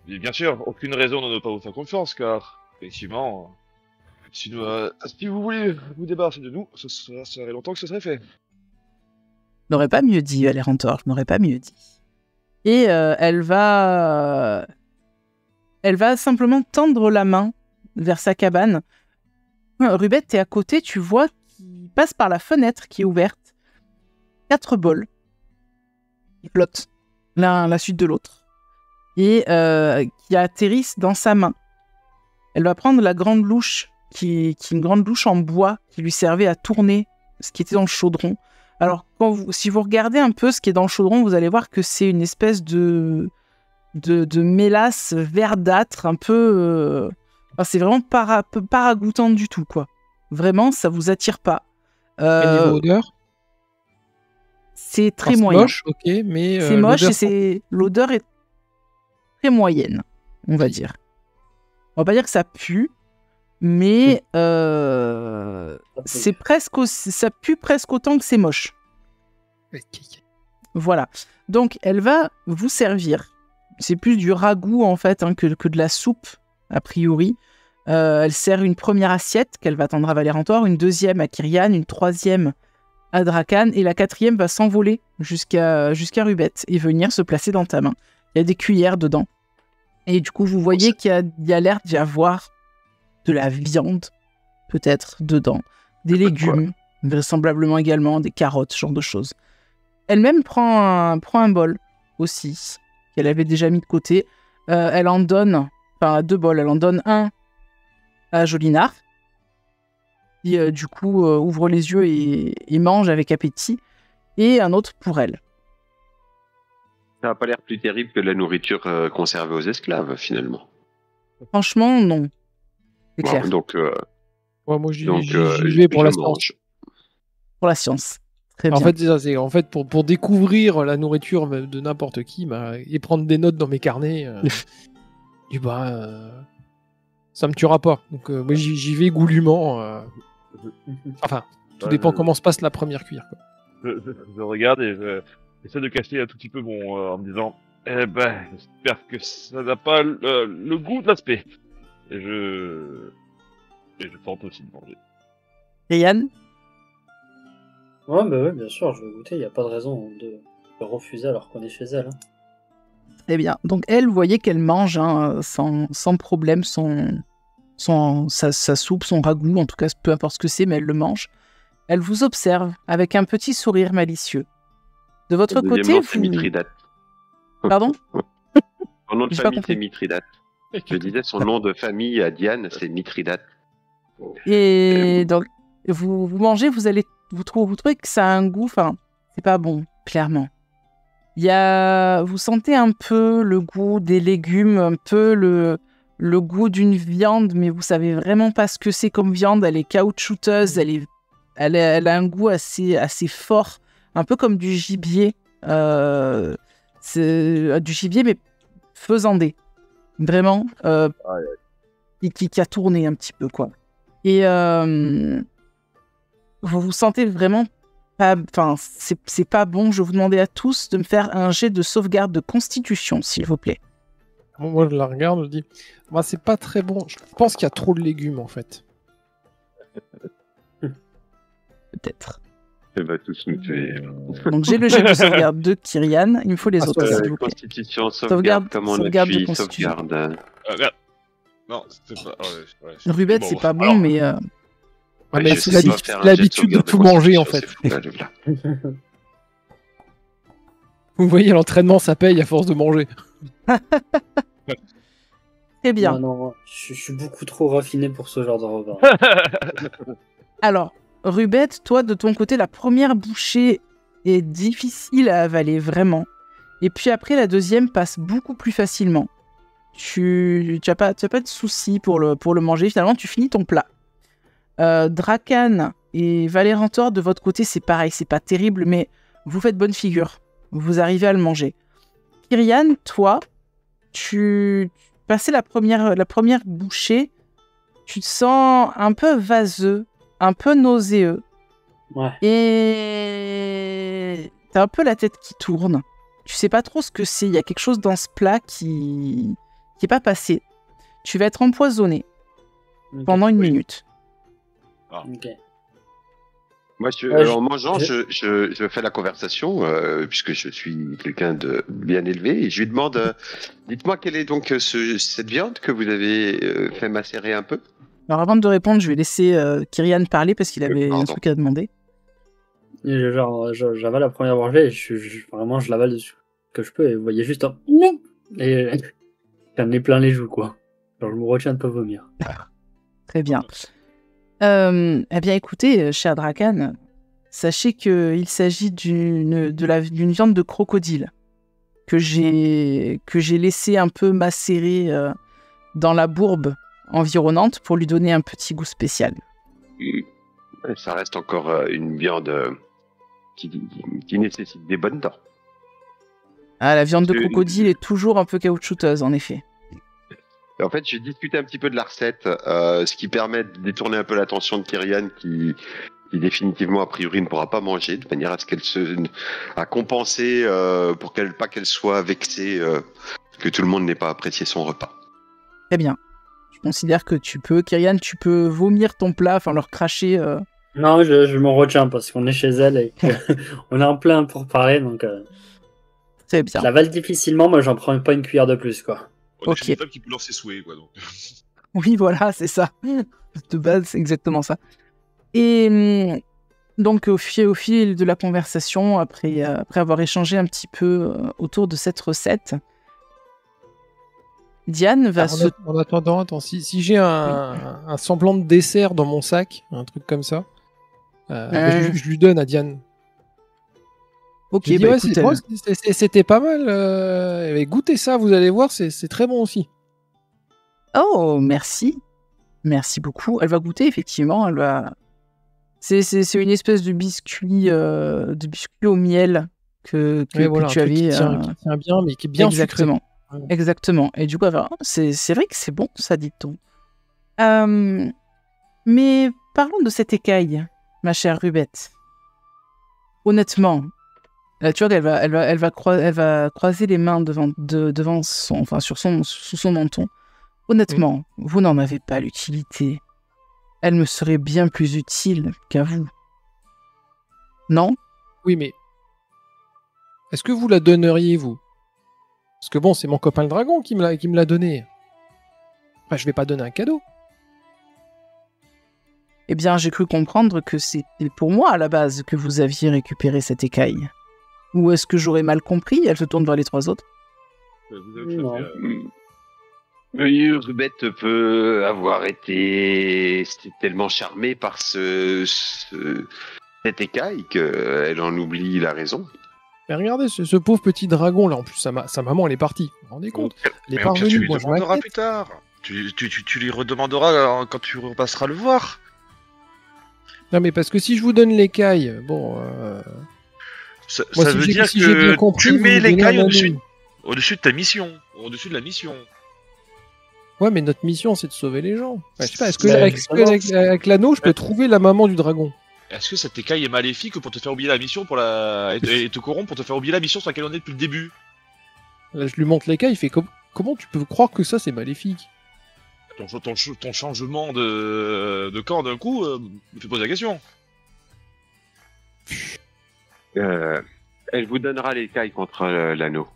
Bien sûr, aucune raison de ne pas vous faire confiance, car, effectivement, si vous voulez vous débarrasser de nous, ça serait longtemps que ce serait fait. Je n'aurais pas mieux dit, Valérantor, je n'aurais pas mieux dit. Et elle va simplement tendre la main vers sa cabane. Rubette, t'es à côté, tu vois qu'il passe par la fenêtre qui est ouverte. 4 bols. Ils flottent l'un à la suite de l'autre. Et qui atterrissent dans sa main. Elle va prendre la grande louche, qui est une grande louche en bois, qui lui servait à tourner ce qui était dans le chaudron. Alors, si vous regardez un peu ce qui est dans le chaudron, vous allez voir que c'est une espèce de mélasse verdâtre, un peu... c'est vraiment pas ragoûtant du tout, quoi. Vraiment, ça vous attire pas. Quel niveau odeur? C'est très C'est moyen. moche, ok, mais... c'est moche l'odeur, et l'odeur est très moyenne, on va dire. On va pas dire que ça pue, mais c'est presque ça pue presque autant que c'est moche. Voilà. Donc, elle va vous servir. C'est plus du ragoût, en fait, que de la soupe, a priori. Elle sert une première assiette qu'elle va tendre à Valérantor, une deuxième à Kyrian, une troisième à Drakan, et la quatrième va s'envoler jusqu'à Rubette et venir se placer dans ta main. Il y a des cuillères dedans. Et du coup, vous voyez qu'il y a l'air d'y avoir de la viande, peut-être, dedans. Des légumes, vraisemblablement également, des carottes, ce genre de choses. Elle-même prend un bol aussi, qu'elle avait déjà mis de côté. Elle en donne, 2 bols, elle en donne un à Jolinar, qui du coup ouvre les yeux et mange avec appétit, et un autre pour elle. Ça n'a pas l'air plus terrible que la nourriture conservée aux esclaves, finalement. Franchement, non. C'est clair. Donc, moi, j'y vais pour la science. Pour la science. Très bien. En fait, c'est ça, c'est pour découvrir la nourriture de n'importe qui, et prendre des notes dans mes carnets, ça me tuera pas. Donc, moi, j'y vais goulûment. Enfin, tout dépend comment se passe la première cuillère, quoi. Je regarde et j'essaie de cacher un tout petit peu en me disant j'espère que ça n'a pas le goût de l'aspect. Et je tente aussi de manger. Yann? Ouais, bien sûr, je vais goûter, il n'y a pas de raison de refuser alors qu'on est chez elle. Très bien. Donc elle, vous voyez qu'elle mange sans problème sa soupe, son ragoût, en tout cas peu importe ce que c'est, mais elle le mange. Elle vous observe avec un petit sourire malicieux. De votre côté, c'est Mithridate. Pardon? Son nom de famille, c'est Mithridate. Je disais, son nom de famille à Diane, c'est Mithridate. Et donc, vous mangez, vous trouvez que ça a un goût, c'est pas bon, clairement. Vous sentez un peu le goût des légumes, un peu le goût d'une viande, mais vous savez vraiment pas ce que c'est comme viande. Elle est caoutchouteuse, elle a un goût assez fort, un peu comme du gibier. C'est du gibier, mais faisandé. Vraiment. Qui a tourné un petit peu, quoi. Et vous vous sentez vraiment pas... c'est pas bon. Je vous demandais à tous de me faire un jet de sauvegarde de constitution, s'il vous plaît. Moi, je la regarde, je dis, bah, c'est pas très bon. Je pense qu'il y a trop de légumes, en fait. Peut-être. Elle va tous nous tuer. Donc j'ai le jet de sauvegarde de Kyrian. Il me faut les autres, s'il vous plaît. Constitution, Sauvegarde, sauvegarde, comme on sauvegarde de appuie, constitution. sauvegarde. Merde. Non, c'était pas. Rubette, Bon, c'est pas bon, alors, mais Ah, Ouais, mais je c'est sais pas faire un jet l'habitude de sauvegarde tout manger, en fait. constitution, c'est fou, là. Vous voyez, l'entraînement, ça paye à force de manger. très bien. Non, je suis beaucoup trop raffiné pour ce genre de repas. Alors, Rubette, toi, de ton côté, la première bouchée est difficile à avaler, vraiment. Et puis après, la deuxième passe beaucoup plus facilement. Tu n'as pas de soucis pour le manger. Finalement, tu finis ton plat. Drakan et Valérantor, de votre côté, c'est pareil. C'est pas terrible, mais vous faites bonne figure. Vous arrivez à le manger. Kyrian, toi, tu passais la première bouchée. Tu te sens un peu vaseux, un peu nauséeux. Ouais. Et t'as un peu la tête qui tourne. Tu sais pas trop ce que c'est. Il y a quelque chose dans ce plat qui est pas passé. Tu vas être empoisonné pendant une minute. Ok. Moi, en mangeant, je fais la conversation, puisque je suis quelqu'un de bien élevé, et je lui demande, dites-moi quelle est donc cette viande que vous avez fait macérer un peu. Alors avant de répondre, je vais laisser Kyrian parler parce qu'il avait un truc à demander. Et j'avale la première gorgée et vraiment je l'avale dessus que je peux et vous voyez juste un et ça me met plein les joues quoi. Genre je me retiens de pas vomir. Très bien. Eh bien écoutez, cher Drakan, sachez qu'il s'agit d'une viande de crocodile que j'ai laissé un peu macérer dans la bourbe environnante pour lui donner un petit goût spécial. Ça reste encore une viande qui nécessite des bonnes dents. Ah, la viande de crocodile est toujours un peu caoutchouteuse, en effet. En fait, j'ai discuté un petit peu de la recette, ce qui permet de détourner un peu l'attention de Kyrian qui définitivement, a priori, ne pourra pas manger, de manière à ce à compenser pour pas qu'elle soit vexée que tout le monde n'ait pas apprécié son repas. Très bien. Je considère que Kyrian, tu peux vomir ton plat, enfin leur cracher. Non, je m'en retiens parce qu'on est chez elle et on a un plein pour parler, donc c'est bien. je l'avale difficilement, moi j'en prends pas une cuillère de plus, quoi. On est chez une femme qui peut lancer souhait, quoi, donc. Oui, voilà, c'est ça. De base, c'est exactement ça. Et donc, au fil de la conversation, après avoir échangé un petit peu autour de cette recette, Diane va En attendant, si j'ai un semblant de dessert dans mon sac, un truc comme ça, je lui donne à Diane. Ok, dis, bah, c'était pas mal. Goûtez ça, vous allez voir, c'est très bon aussi. Oh, merci. Merci beaucoup. Elle va goûter, effectivement. Elle va... C'est une espèce de biscuit au miel que tu avais. Qui tient bien, mais qui est bien exactement. sucré. Exactement. Et du coup, c'est vrai que c'est bon, ça, dit-on. Mais parlons de cette écaille, ma chère Rubette. Honnêtement, tu vois qu'elle va croiser les mains devant sous son menton. Honnêtement, vous n'en avez pas l'utilité. Elle me serait bien plus utile qu'à vous. Non ? Oui, mais est-ce que vous la donneriez, vous ? Parce que bon, c'est mon copain le dragon qui me l'a donné. Enfin, je vais pas donner un cadeau. Eh bien, j'ai cru comprendre que c'était pour moi, à la base, que vous aviez récupéré cette écaille. Ou est-ce que j'aurais mal compris ? Elle se tourne vers les trois autres. Non. Rubette peut avoir été tellement charmée par cette écaille qu'elle en oublie la raison. Mais regardez, ce pauvre petit dragon là, en plus sa maman elle est partie. Vous vous rendez compte ? Elle est Mais parvenue, tu lui moi je demanderas m'inquiète. plus tard. Tu lui redemanderas quand tu repasseras le voir. Non mais parce que si je vous donne l'écaille, bon... Ça Moi, veut dire si j'ai bien que compris, tu vous mets me donnez l'écaille un au-dessus de ta mission. Au-dessus de la mission. Ouais, mais notre mission c'est de sauver les gens. Ouais, je sais pas, est-ce que Bah, avec l'anneau je peux trouver la maman du dragon ? Est-ce que cette écaille est maléfique pour te faire oublier la mission et te corrompre pour te faire oublier la mission sur laquelle on est depuis le début ? Là, je lui montre l'écaille, il fait comment tu peux croire que ça, c'est maléfique? Ton changement de camp d'un coup me fait poser la question. Elle vous donnera l'écaille contre l'anneau.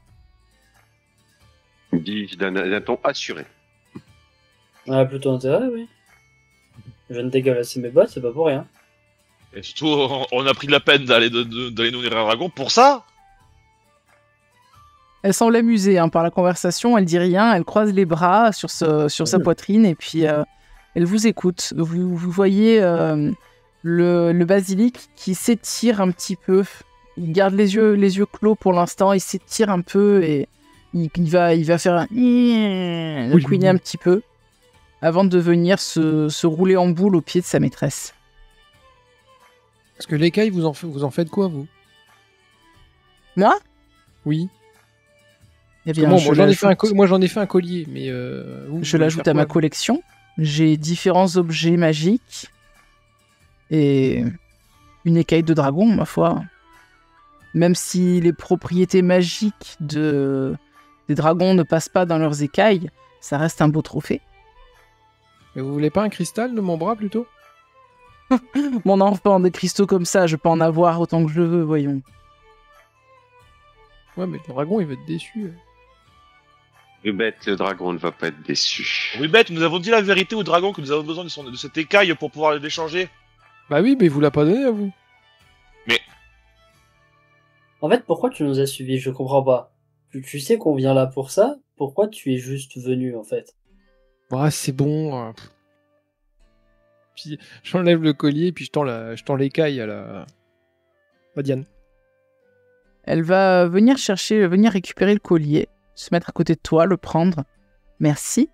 Dis-je d'un ton assuré. On a plutôt intérêt, oui. Je viens de dégalasser mes bottes, c'est pas pour rien. Et surtout, on a pris de la peine d'aller nourrir un dragon pour ça. Elle semble amusée par la conversation, elle dit rien, elle croise les bras sur sa poitrine et puis elle vous écoute. Vous voyez le basilic qui s'étire un petit peu. Il garde les yeux clos pour l'instant, il s'étire un peu et il va faire le couiner un petit peu avant de venir se rouler en boule au pied de sa maîtresse. Parce que l'écaille, vous en faites quoi, vous? Moi? Oui. Eh bien, moi, j'en ai fait un collier, mais je l'ajoute à ma collection. J'ai différents objets magiques et une écaille de dragon, ma foi. Même si les propriétés magiques des dragons ne passent pas dans leurs écailles, ça reste un beau trophée. Mais vous voulez pas un cristal de mon bras, plutôt? Mon enfant, des cristaux comme ça, je peux en avoir autant que je veux, voyons. Ouais, mais le dragon, il va être déçu. Rubette, le dragon ne va pas être déçu. Rubette, nous avons dit la vérité au dragon que nous avons besoin de cette écaille pour pouvoir l'échanger. Bah oui, mais il vous l'a pas donné à vous. Mais... En fait, pourquoi tu nous as suivis? Je comprends pas. Tu sais qu'on vient là pour ça? Pourquoi tu es juste venu, en fait? Bah, c'est bon. Puis j'enlève le collier, puis je tends l'écaille à Diane. Elle va venir récupérer le collier, se mettre à côté de toi, le prendre. Merci.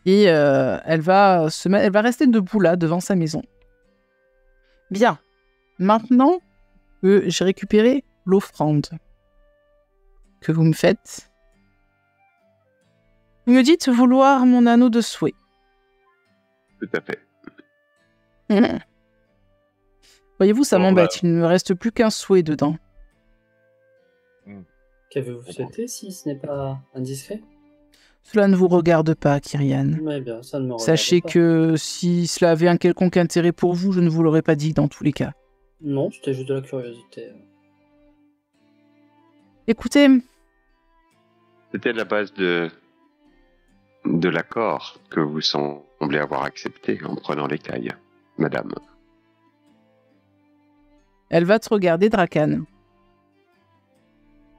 Et elle va rester debout là, devant sa maison. Bien. Maintenant que j'ai récupéré l'offrande que vous me faites, vous me dites vouloir mon anneau de souhait. Tout à fait. Voyez-vous, ça m'embête. Il ne me reste plus qu'un souhait dedans. Qu'avez-vous souhaité, si ce n'est pas indiscret? Cela ne vous regarde pas, Kyrian. Mais bien, ça ne me regarde Sachez pas. que si cela avait un quelconque intérêt pour vous, je ne vous l'aurais pas dit dans tous les cas. Non, c'était juste de la curiosité. Écoutez, C'était la base de l'accord que vous semblez avoir accepté en prenant l'écaille, madame. elle va te regarder, Drakan.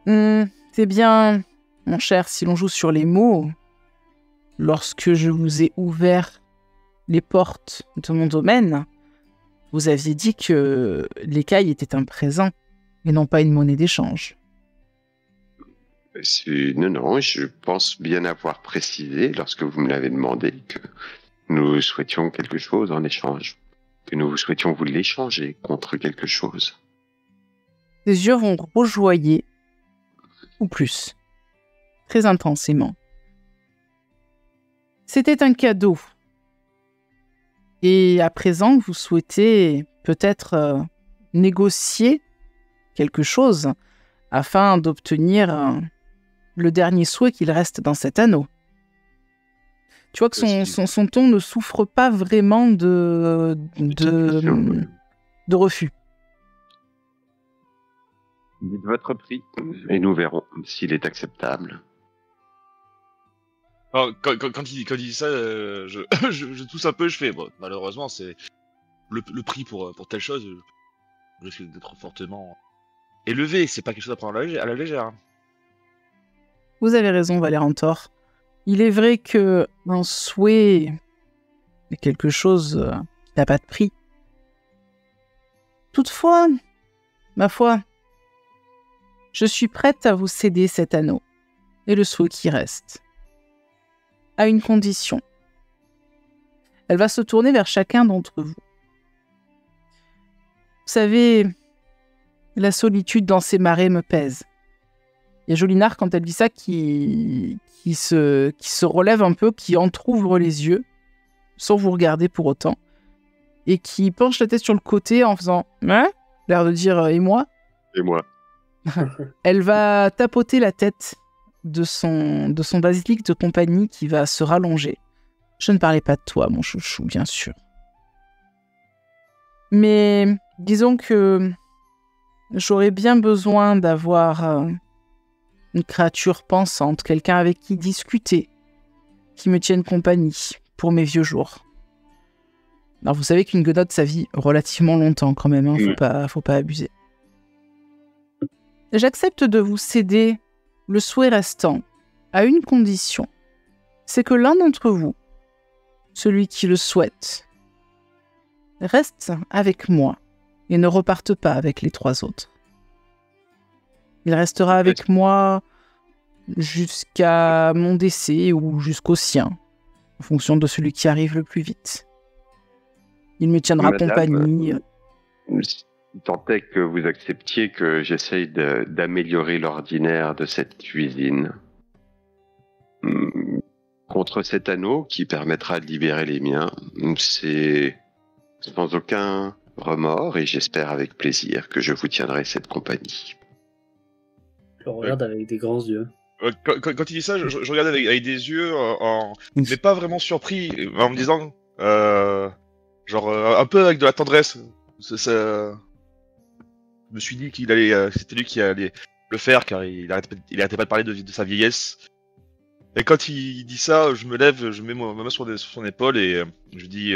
C'est bien, mon cher, si l'on joue sur les mots. Lorsque je vous ai ouvert les portes de mon domaine, vous aviez dit que l'écaille était un présent et non pas une monnaie d'échange. Non, je pense bien avoir précisé, lorsque vous me l'avez demandé, que nous souhaitions quelque chose en échange. Que nous souhaitions vous l'échanger contre quelque chose. Ses yeux vont rougeoyer, ou plus, très intensément. C'était un cadeau. Et à présent, vous souhaitez peut-être négocier quelque chose afin d'obtenir le dernier souhait qu'il reste dans cet anneau. Tu vois que son ton ne souffre pas vraiment de refus. Dites votre prix et nous verrons s'il est acceptable. Alors, quand il dit ça, je tousse un peu, je fais. Bon, malheureusement, c'est le prix pour telle chose. Je risque d'être fortement élevé. C'est pas quelque chose à prendre à la légère. Vous avez raison, Valérantor. Il est vrai que un souhait est quelque chose qui n'a pas de prix. Toutefois, ma foi, je suis prête à vous céder cet anneau et le souhait qui reste. À une condition. Elle va se tourner vers chacun d'entre vous. Vous savez, la solitude dans ces marais me pèse. Il y a Jolinar, quand elle dit ça, qui se relève un peu, qui entrouvre les yeux, sans vous regarder pour autant, et qui penche la tête sur le côté en faisant « Hein ?» l'air de dire « Et moi ?» Et moi. Elle va tapoter la tête de son basilic de compagnie qui va se rallonger. Je ne parlais pas de toi, mon chouchou, bien sûr. Mais disons que j'aurais bien besoin d'avoir une créature pensante, quelqu'un avec qui discuter, qui me tienne compagnie pour mes vieux jours. Alors vous savez qu'une guenotte, ça vit relativement longtemps quand même, hein, faut pas abuser. J'accepte de vous céder le souhait restant à une condition. C'est que l'un d'entre vous, celui qui le souhaite, reste avec moi et ne reparte pas avec les 3 autres. Il restera avec moi jusqu'à mon décès ou jusqu'au sien, en fonction de celui qui arrive le plus vite. Il me tiendra compagnie. Tant est que vous acceptiez que j'essaye d'améliorer l'ordinaire de cette cuisine. Contre cet anneau qui permettra de libérer les miens, c'est sans aucun remords et j'espère avec plaisir que je vous tiendrai cette compagnie. Je le regarde avec des grands yeux. Quand il dit ça, je regarde avec des yeux, mais pas vraiment surpris, en me disant, un peu avec de la tendresse. Je me suis dit c'était lui qui allait le faire, car il arrêtait pas de parler de sa vieillesse. Et quand il dit ça, je me lève, je mets ma main sur son épaule et je dis,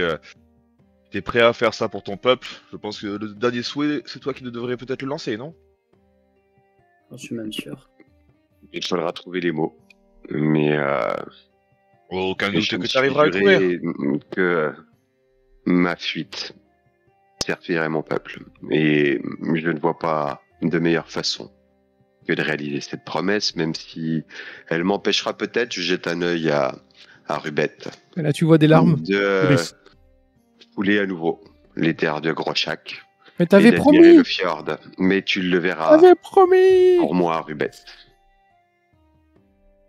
t'es prêt à faire ça pour ton peuple? Je pense que le dernier souhait, c'est toi qui devrais peut-être le lancer, non? J'en suis même sûr. Il faudra trouver les mots. Mais aucun doute que tu arriveras à le trouver. Que ma fuite servirait mon peuple. Et je ne vois pas de meilleure façon que de réaliser cette promesse, même si elle m'empêchera peut-être, je jette un œil à Rubette. Et là, tu vois des larmes. De fouler à nouveau les terres de Groschak. Mais t'avais promis le fjord. Mais tu le verras. T'avais promis pour moi, Rubette.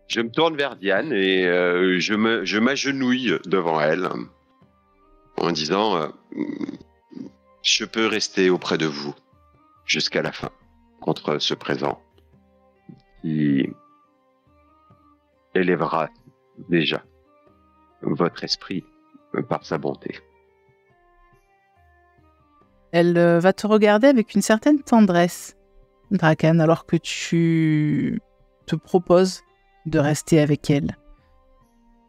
Je me tourne vers Diane et je m'agenouille devant elle en disant je peux rester auprès de vous jusqu'à la fin contre ce présent qui élèvera déjà votre esprit par sa bonté. Elle va te regarder avec une certaine tendresse, Drakan, alors que tu te proposes de rester avec elle.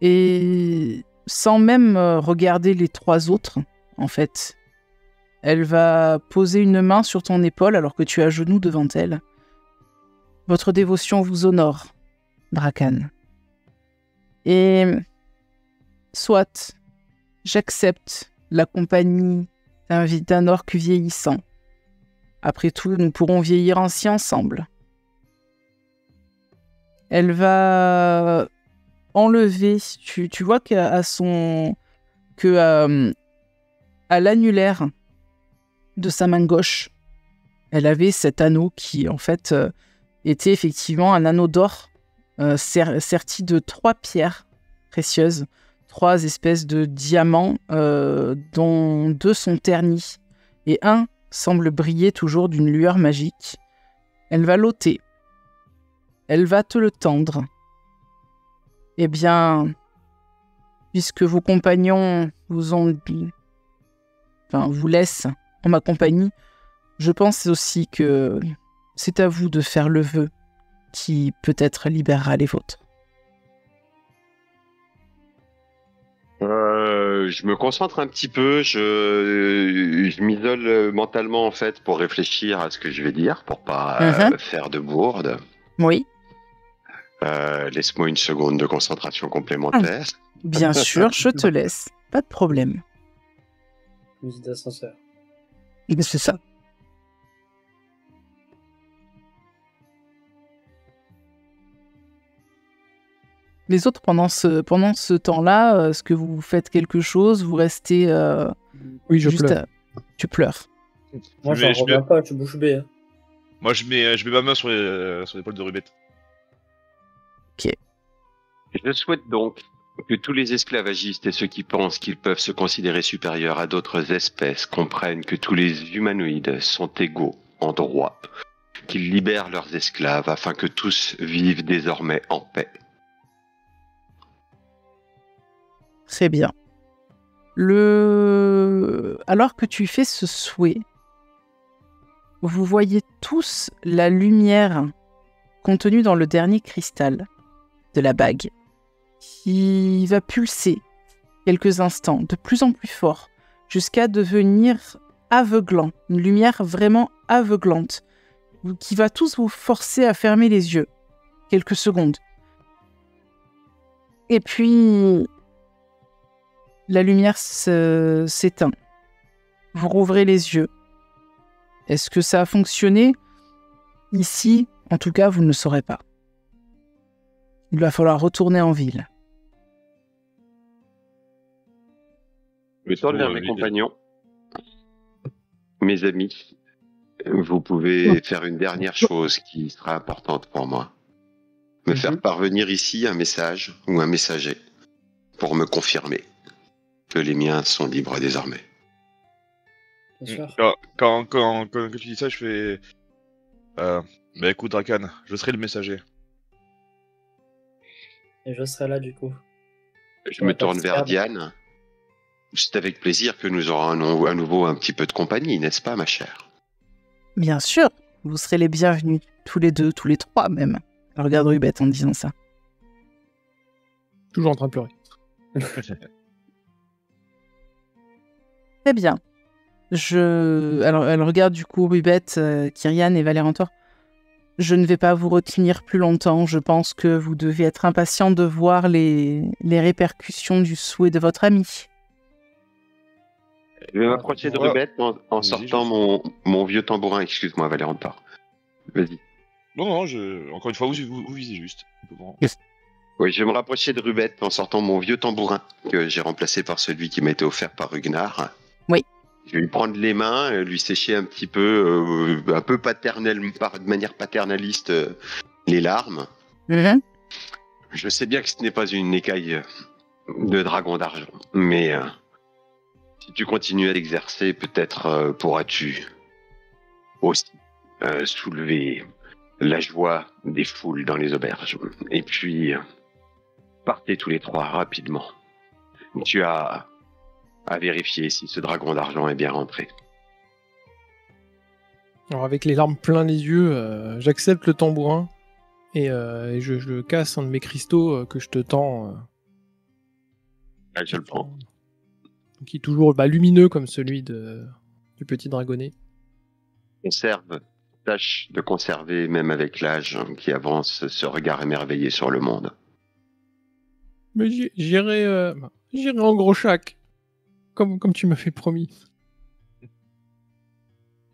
Et sans même regarder les 3 autres, en fait, elle va poser une main sur ton épaule alors que tu es à genoux devant elle. Votre dévotion vous honore, Drakan. Et soit j'accepte la compagnie d'un orc vieillissant. Après tout, nous pourrons vieillir ainsi ensemble. Elle va enlever, tu vois qu'à l'annulaire de sa main gauche, elle avait cet anneau qui, en fait, était effectivement un anneau d'or serti de 3 pierres précieuses, 3 espèces de diamants dont 2 sont ternis et un semble briller toujours d'une lueur magique. Elle va l'ôter. Elle va te le tendre. Eh bien, puisque vos compagnons vous laissent en ma compagnie, je pense aussi que c'est à vous de faire le vœu qui peut-être libérera les vôtres. Je me concentre un petit peu, je m'isole mentalement en fait pour réfléchir à ce que je vais dire, pour pas faire de bourde. Oui. Laisse-moi une seconde de concentration complémentaire. Bien sûr, je te laisse. Pas de problème. Musique d'ascenseur. C'est ça. Les autres, pendant ce temps-là, est-ce que vous faites quelque chose? Vous restez oui, je pleure. Tu pleures. Moi, j'en reviens pas, je suis bouche bée. Hein. Moi, je mets ma main sur l'épaule de Rubette. Ok. Je souhaite donc que tous les esclavagistes et ceux qui pensent qu'ils peuvent se considérer supérieurs à d'autres espèces comprennent que tous les humanoïdes sont égaux en droit qu'ils libèrent leurs esclaves afin que tous vivent désormais en paix. Très bien. Alors que tu fais ce souhait, vous voyez tous la lumière contenue dans le dernier cristal de la bague qui va pulser quelques instants, de plus en plus fort, jusqu'à devenir aveuglant, une lumière vraiment aveuglante, qui va tous vous forcer à fermer les yeux quelques secondes. Et puis, la lumière s'éteint. Vous rouvrez les yeux. Est-ce que ça a fonctionné? Ici, en tout cas, vous ne le saurez pas. Il va falloir retourner en ville. Je me tourne vers mes compagnons. Mes amis, vous pouvez faire une dernière chose qui sera importante pour moi. Me faire parvenir ici un message ou un messager pour me confirmer que les miens sont libres désormais. Bien sûr. Quand tu dis ça, je fais... Bah écoute, Drakan, je serai le messager. Et je serai là, du coup. Je me tourne vers Diane. C'est avec plaisir que nous aurons à nouveau un petit peu de compagnie, n'est-ce pas, ma chère? Bien sûr, vous serez les bienvenus, tous les deux, tous les trois même. Elle regarde Rubette en disant ça. Toujours en train de pleurer. Très bien. Alors, elle regarde du coup Rubette, Kyrian et Valérantor. Je ne vais pas vous retenir plus longtemps. Je pense que vous devez être impatient de voir les répercussions du souhait de votre ami. Je vais m'approcher de Rubette en sortant mon vieux tambourin. Excuse-moi, Valérantor. Vas-y. Non, encore une fois, vous visez juste. Yes. Oui, je vais me rapprocher de Rubette en sortant mon vieux tambourin que j'ai remplacé par celui qui m'a été offert par Rugnar. Oui. Je vais lui prendre les mains, lui sécher un petit peu, de manière paternaliste, les larmes. Mm-hmm. Je sais bien que ce n'est pas une écaille de dragon d'argent, mais si tu continues à l'exercer, peut-être pourras-tu aussi soulever la joie des foules dans les auberges. Et puis, partez tous les trois rapidement. Tu as à vérifier si ce dragon d'argent est bien rentré. Alors avec les larmes plein les yeux, j'accepte le tambourin et je casse un de mes cristaux que je te tends. Je le prends. Qui est toujours lumineux comme celui du petit dragonnet. Tâche de conserver, même avec l'âge qui avance, ce regard émerveillé sur le monde. Mais j'irai en gros chac, comme tu m'as fait promis.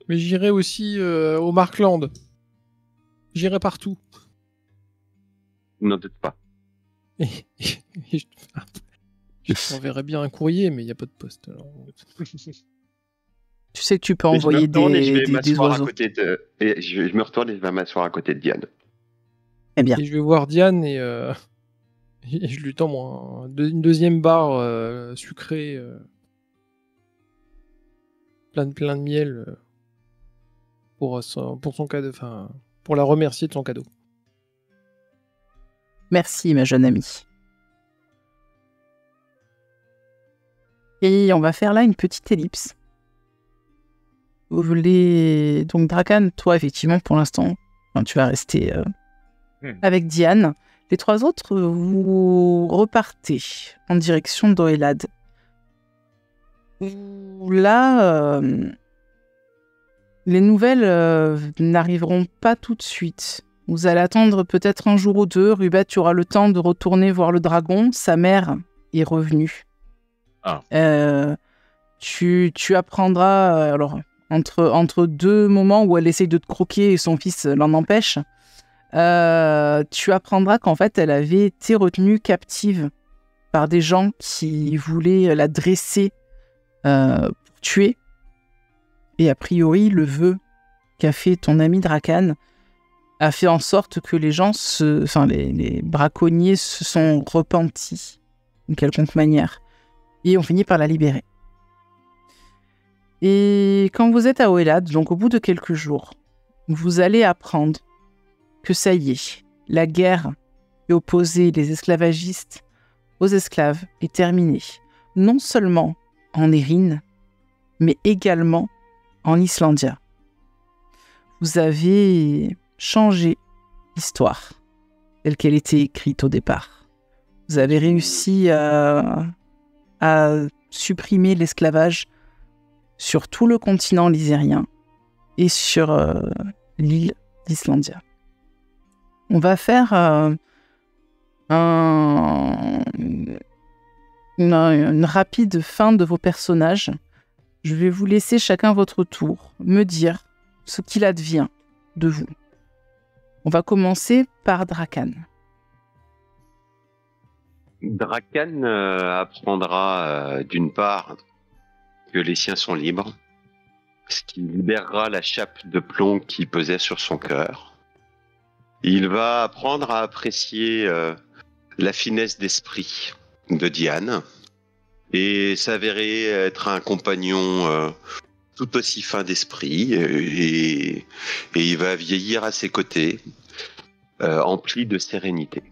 Mais j'irai aussi au Markland. J'irai partout. N'en doute pas. Je t'enverrai bien un courrier, mais il n'y a pas de poste. Alors... Tu sais que tu peux envoyer des oiseaux. Je me retourne et je vais m'asseoir à côté de Diane. Eh bien. Et je vais voir Diane et je lui tends une deuxième barre sucrée, plein de miel pour son cadeau, enfin pour la remercier de son cadeau. Merci, ma jeune amie. Et on va faire là une petite ellipse. Vous voulez... Donc, Drakan, toi, effectivement, pour l'instant, tu vas rester avec Diane. Les trois autres, vous repartez en direction d'Oelad. Là, les nouvelles n'arriveront pas tout de suite. Vous allez attendre peut-être un jour ou deux. Rubette, tu auras le temps de retourner voir le dragon. Sa mère est revenue. Ah. Tu apprendras... alors, entre deux moments où elle essaye de te croquer et son fils l'en empêche, tu apprendras qu'en fait, elle avait été retenue captive par des gens qui voulaient la dresser pour tuer. Et a priori, le vœu qu'a fait ton ami Drakan a fait en sorte que les braconniers se sont repentis d'une quelconque manière et ont fini par la libérer. Et quand vous êtes à Oelad, donc au bout de quelques jours, vous allez apprendre que ça y est, la guerre qui opposait les esclavagistes aux esclaves est terminée, non seulement en Erin, mais également en Islandia. Vous avez changé l'histoire telle qu'elle était écrite au départ. Vous avez réussi à supprimer l'esclavage sur tout le continent lysérien et sur l'île d'Islandia. On va faire une rapide fin de vos personnages. Je vais vous laisser chacun votre tour me dire ce qu'il advient de vous. On va commencer par Drakan. Drakan apprendra d'une part que les siens sont libres, ce qui libérera la chape de plomb qui pesait sur son cœur. Il va apprendre à apprécier la finesse d'esprit de Diane et s'avérer être un compagnon tout aussi fin d'esprit et il va vieillir à ses côtés, empli de sérénité.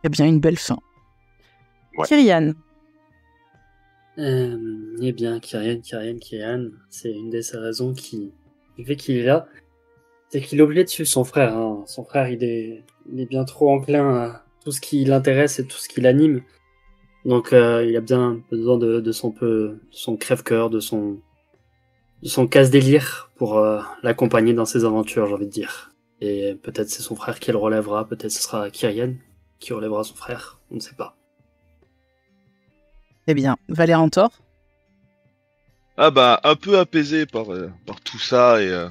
Eh bien, une belle fin. Ouais. Kyrian. Eh bien, Kyrian, c'est une de ces raisons qui fait qu'il est là. C'est qu'il est obligé de suivre son frère. Hein. Son frère, il est bien trop enclin à tout ce qui l'intéresse et tout ce qui l'anime. Donc, il a bien besoin de son crève-cœur, de son casse-délire pour l'accompagner dans ses aventures, j'ai envie de dire. Et peut-être c'est son frère qui le relèvera, peut-être ce sera Kyrian qui relèvera son frère, on ne sait pas. Eh bien, Valérantor. Ah bah, un peu apaisé par tout ça et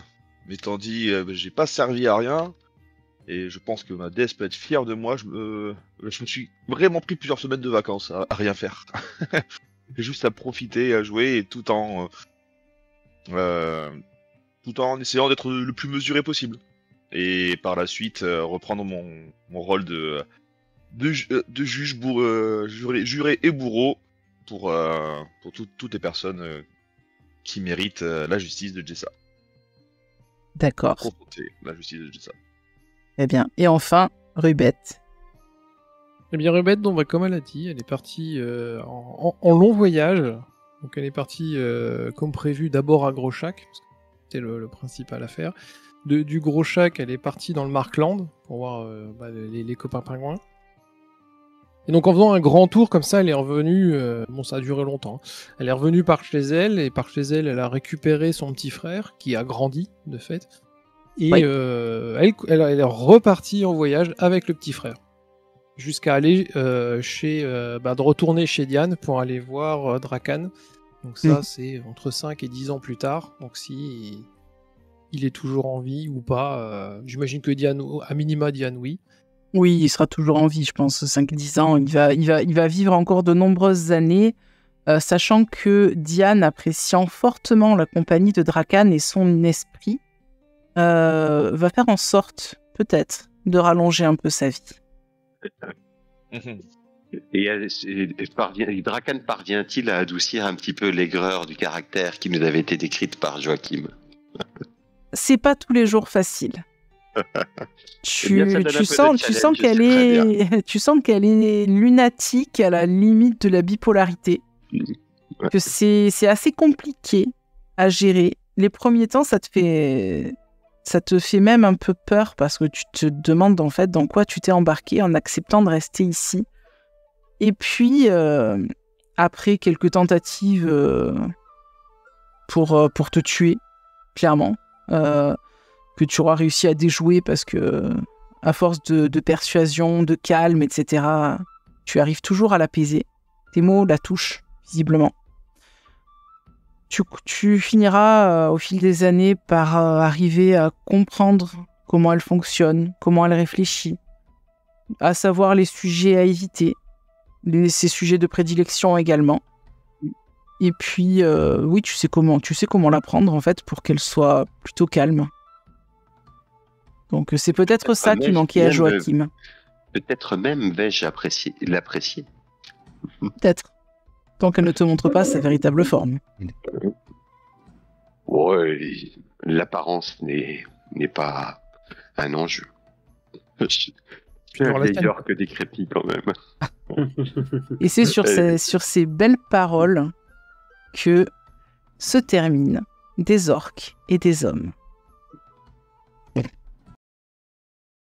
m'étant dit j'ai pas servi à rien et je pense que ma déesse peut être fière de moi. Je me suis vraiment pris plusieurs semaines de vacances à rien faire. Juste à profiter, à jouer et tout en essayant d'être le plus mesuré possible. Et par la suite reprendre mon rôle de juge juré et bourreau pour toutes les personnes qui méritent la justice de Jessa. D'accord. Confronter la justice de Jessa. Eh bien, et enfin, Rubette. Eh bien, Rubette, donc, comme elle a dit, elle est partie en long voyage. Donc, elle est partie, comme prévu, d'abord à Groshak, parce que c'était le principal à faire. Du Groshak, elle est partie dans le Markland pour voir les copains pingouins. Et donc, en faisant un grand tour comme ça, elle est revenue. Ça a duré longtemps. Elle est revenue par chez elle, et par chez elle, elle a récupéré son petit frère, qui a grandi, de fait. Et oui. Elle est repartie en voyage avec le petit frère. Jusqu'à aller de retourner chez Diane pour aller voir Drakan. Donc ça, c'est entre 5 et 10 ans plus tard. Donc si il est toujours en vie ou pas, j'imagine que Diane, à minima Diane, oui. Oui, il sera toujours en vie, je pense, 5-10 ans. Il va vivre encore de nombreuses années, sachant que Diane, appréciant fortement la compagnie de Drakan et son esprit, va faire en sorte, peut-être, de rallonger un peu sa vie. Et Drakan parvient-il à adoucir un petit peu l'aigreur du caractère qui nous avait été décrite par Joachim? C'est pas tous les jours facile. Tu sens qu'elle est lunatique à la limite de la bipolarité. Ouais. Que c'est assez compliqué à gérer. Les premiers temps, ça te fait même un peu peur parce que tu te demandes en fait dans quoi tu t'es embarqué en acceptant de rester ici. Et puis, après quelques tentatives pour te tuer, clairement, que tu auras réussi à déjouer parce que, à force de persuasion, de calme, etc., tu arrives toujours à l'apaiser. Tes mots la touchent, visiblement. Tu finiras, au fil des années, par arriver à comprendre comment elle fonctionne, comment elle réfléchit, à savoir les sujets à éviter, ses sujets de prédilection également. Et puis, oui, tu sais comment la prendre, en fait, pour qu'elle soit plutôt calme. Donc, c'est peut-être ça qui manquait à Joachim. Peut-être même vais-je l'apprécier. Peut-être. Tant qu'elle ne te montre pas sa véritable forme. Ouais, l'apparence n'est pas un enjeu. Je suis un vieillard que décrépit quand même. Et c'est sur ces belles paroles que se terminent des orques et des hommes.